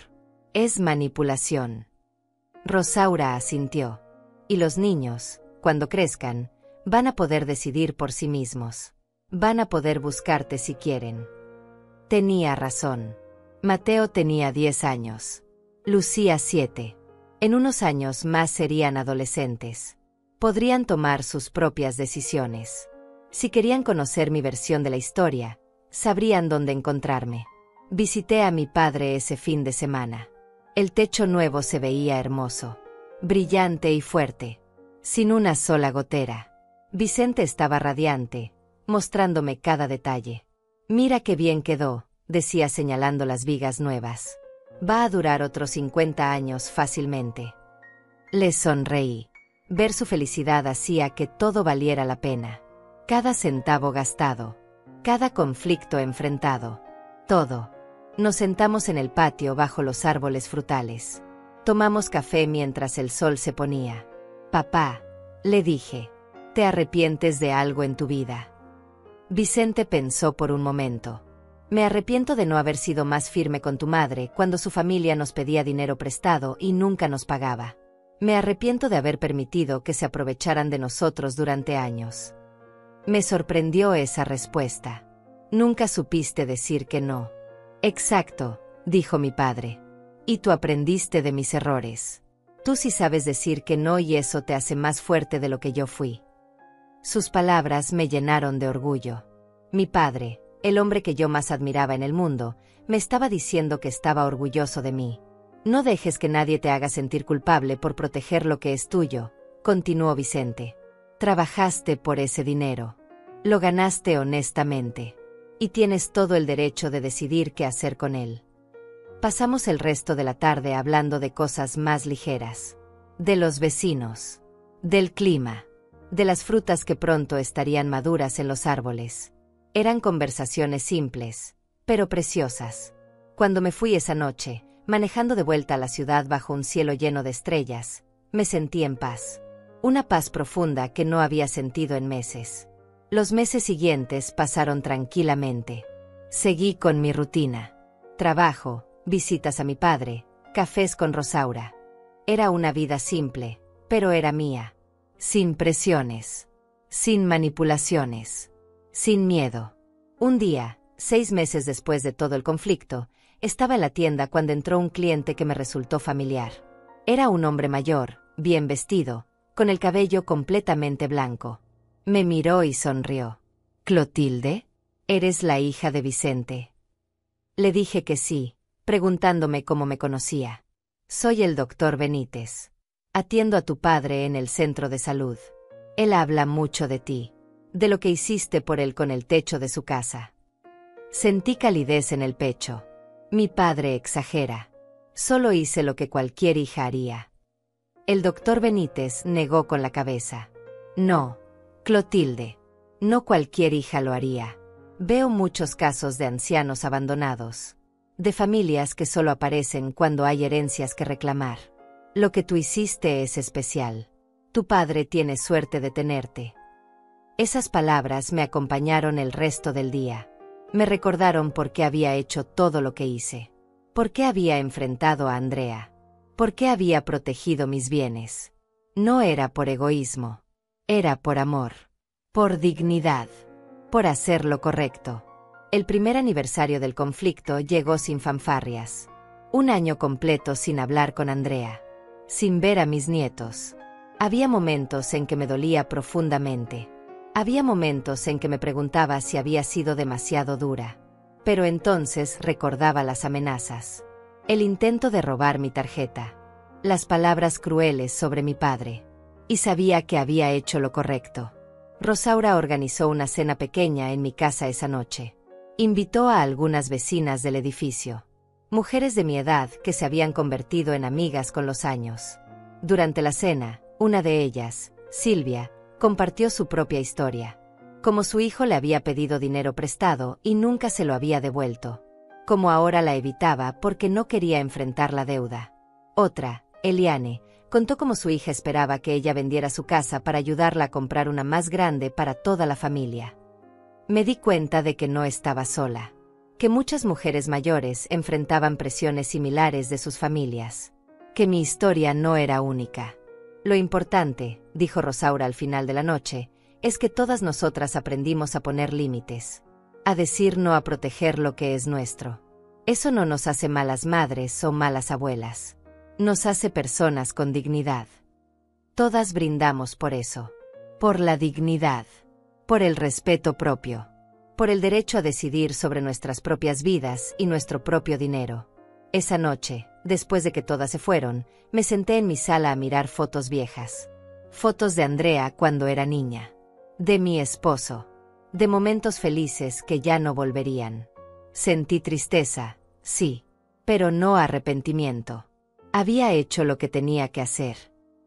Es manipulación. Rosaura asintió. Y los niños, cuando crezcan, van a poder decidir por sí mismos. Van a poder buscarte si quieren. Tenía razón. Mateo tenía 10 años. Lucía 7. En unos años más serían adolescentes. Podrían tomar sus propias decisiones. Si querían conocer mi versión de la historia, sabrían dónde encontrarme. Visité a mi padre ese fin de semana. El techo nuevo se veía hermoso, brillante y fuerte, sin una sola gotera. Vicente estaba radiante, mostrándome cada detalle. Mira qué bien quedó, decía señalando las vigas nuevas. Va a durar otros 50 años fácilmente. Le sonreí. Ver su felicidad hacía que todo valiera la pena. Cada centavo gastado, cada conflicto enfrentado, todo. Nos sentamos en el patio bajo los árboles frutales. Tomamos café mientras el sol se ponía. Papá, le dije, ¿te arrepientes de algo en tu vida? Vicente pensó por un momento. Me arrepiento de no haber sido más firme con tu madre cuando su familia nos pedía dinero prestado y nunca nos pagaba. Me arrepiento de haber permitido que se aprovecharan de nosotros durante años. Me sorprendió esa respuesta. Nunca supiste decir que no. Exacto, dijo mi padre. Y tú aprendiste de mis errores. Tú sí sabes decir que no y eso te hace más fuerte de lo que yo fui. Sus palabras me llenaron de orgullo. Mi padre, el hombre que yo más admiraba en el mundo, me estaba diciendo que estaba orgulloso de mí. No dejes que nadie te haga sentir culpable por proteger lo que es tuyo, continuó Vicente. Trabajaste por ese dinero. Lo ganaste honestamente. Y tienes todo el derecho de decidir qué hacer con él. Pasamos el resto de la tarde hablando de cosas más ligeras. De los vecinos. Del clima. De las frutas que pronto estarían maduras en los árboles. Eran conversaciones simples, pero preciosas. Cuando me fui esa noche, manejando de vuelta a la ciudad bajo un cielo lleno de estrellas, me sentí en paz. Una paz profunda que no había sentido en meses. Los meses siguientes pasaron tranquilamente. Seguí con mi rutina. Trabajo, visitas a mi padre, cafés con Rosaura. Era una vida simple, pero era mía. Sin presiones. Sin manipulaciones. Sin miedo. Un día, 6 meses después de todo el conflicto, estaba en la tienda cuando entró un cliente que me resultó familiar. Era un hombre mayor, bien vestido, con el cabello completamente blanco. Me miró y sonrió. ¿Clotilde? ¿Eres la hija de Vicente? Le dije que sí, preguntándome cómo me conocía. Soy el doctor Benítez. Atiendo a tu padre en el centro de salud. Él habla mucho de ti, de lo que hiciste por él con el techo de su casa. Sentí calidez en el pecho. Mi padre exagera. Solo hice lo que cualquier hija haría. El doctor Benítez negó con la cabeza. No, Clotilde. No cualquier hija lo haría. Veo muchos casos de ancianos abandonados. De familias que solo aparecen cuando hay herencias que reclamar. Lo que tú hiciste es especial. Tu padre tiene suerte de tenerte. Esas palabras me acompañaron el resto del día. Me recordaron por qué había hecho todo lo que hice. Por qué había enfrentado a Andrea. Por qué había protegido mis bienes. No era por egoísmo. Era por amor. Por dignidad. Por hacer lo correcto. El primer aniversario del conflicto llegó sin fanfarrias. Un año completo sin hablar con Andrea. Sin ver a mis nietos. Había momentos en que me dolía profundamente. Había momentos en que me preguntaba si había sido demasiado dura. Pero entonces recordaba las amenazas. El intento de robar mi tarjeta. Las palabras crueles sobre mi padre. Y sabía que había hecho lo correcto. Rosaura organizó una cena pequeña en mi casa esa noche. Invitó a algunas vecinas del edificio. Mujeres de mi edad que se habían convertido en amigas con los años. Durante la cena, una de ellas, Silvia, compartió su propia historia. Como su hijo le había pedido dinero prestado y nunca se lo había devuelto. Como ahora la evitaba porque no quería enfrentar la deuda. Otra, Eliane, contó cómo su hija esperaba que ella vendiera su casa para ayudarla a comprar una más grande para toda la familia. Me di cuenta de que no estaba sola. Que muchas mujeres mayores enfrentaban presiones similares de sus familias. Que mi historia no era única. Lo importante, dijo Rosaura al final de la noche, es que todas nosotras aprendimos a poner límites. A decir no, a proteger lo que es nuestro. Eso no nos hace malas madres o malas abuelas. Nos hace personas con dignidad. Todas brindamos por eso. Por la dignidad. Por el respeto propio. Por el derecho a decidir sobre nuestras propias vidas y nuestro propio dinero. Esa noche, después de que todas se fueron, me senté en mi sala a mirar fotos viejas. Fotos de Andrea cuando era niña. De mi esposo. De momentos felices que ya no volverían. Sentí tristeza, sí, pero no arrepentimiento. Había hecho lo que tenía que hacer.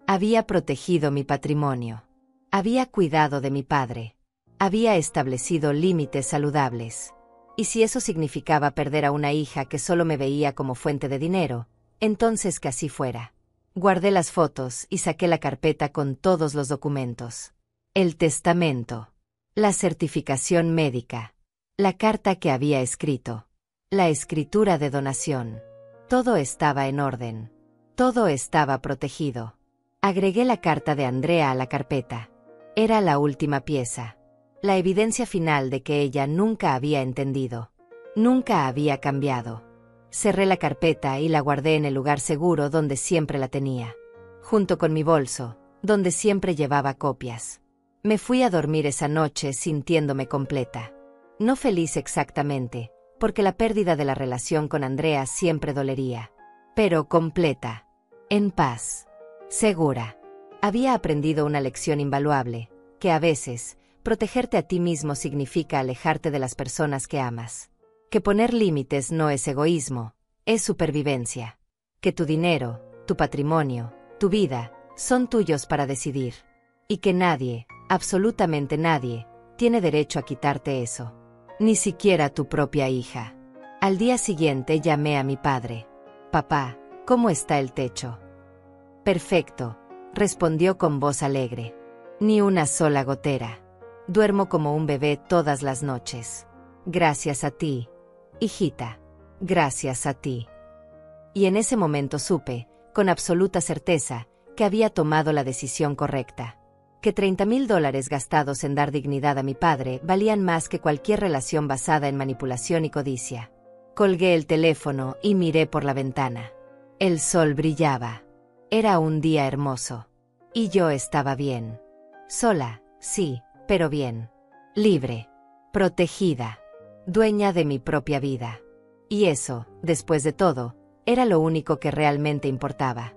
Había protegido mi patrimonio. Había cuidado de mi padre. Había establecido límites saludables. Y si eso significaba perder a una hija que solo me veía como fuente de dinero, entonces que así fuera. Guardé las fotos y saqué la carpeta con todos los documentos. El testamento. La certificación médica. La carta que había escrito. La escritura de donación. Todo estaba en orden. Todo estaba protegido. Agregué la carta de Andrea a la carpeta. Era la última pieza. La evidencia final de que ella nunca había entendido. Nunca había cambiado. Cerré la carpeta y la guardé en el lugar seguro donde siempre la tenía. Junto con mi bolso, donde siempre llevaba copias. Me fui a dormir esa noche sintiéndome completa. No feliz exactamente, porque la pérdida de la relación con Andrea siempre dolería. Pero completa. En paz. Segura. Había aprendido una lección invaluable, que a veces, protegerte a ti mismo significa alejarte de las personas que amas. Que poner límites no es egoísmo, es supervivencia. Que tu dinero, tu patrimonio, tu vida, son tuyos para decidir. Y que nadie, absolutamente nadie, tiene derecho a quitarte eso. Ni siquiera tu propia hija. Al día siguiente llamé a mi padre. Papá, ¿cómo está el techo? Perfecto, respondió con voz alegre. Ni una sola gotera. Duermo como un bebé todas las noches. Gracias a ti, hijita. Gracias a ti. Y en ese momento supe, con absoluta certeza, que había tomado la decisión correcta. Que $30,000 gastados en dar dignidad a mi padre valían más que cualquier relación basada en manipulación y codicia. Colgué el teléfono y miré por la ventana. El sol brillaba. Era un día hermoso. Y yo estaba bien. Sola, sí, pero bien. Libre. Protegida. Dueña de mi propia vida. Y eso, después de todo, era lo único que realmente importaba.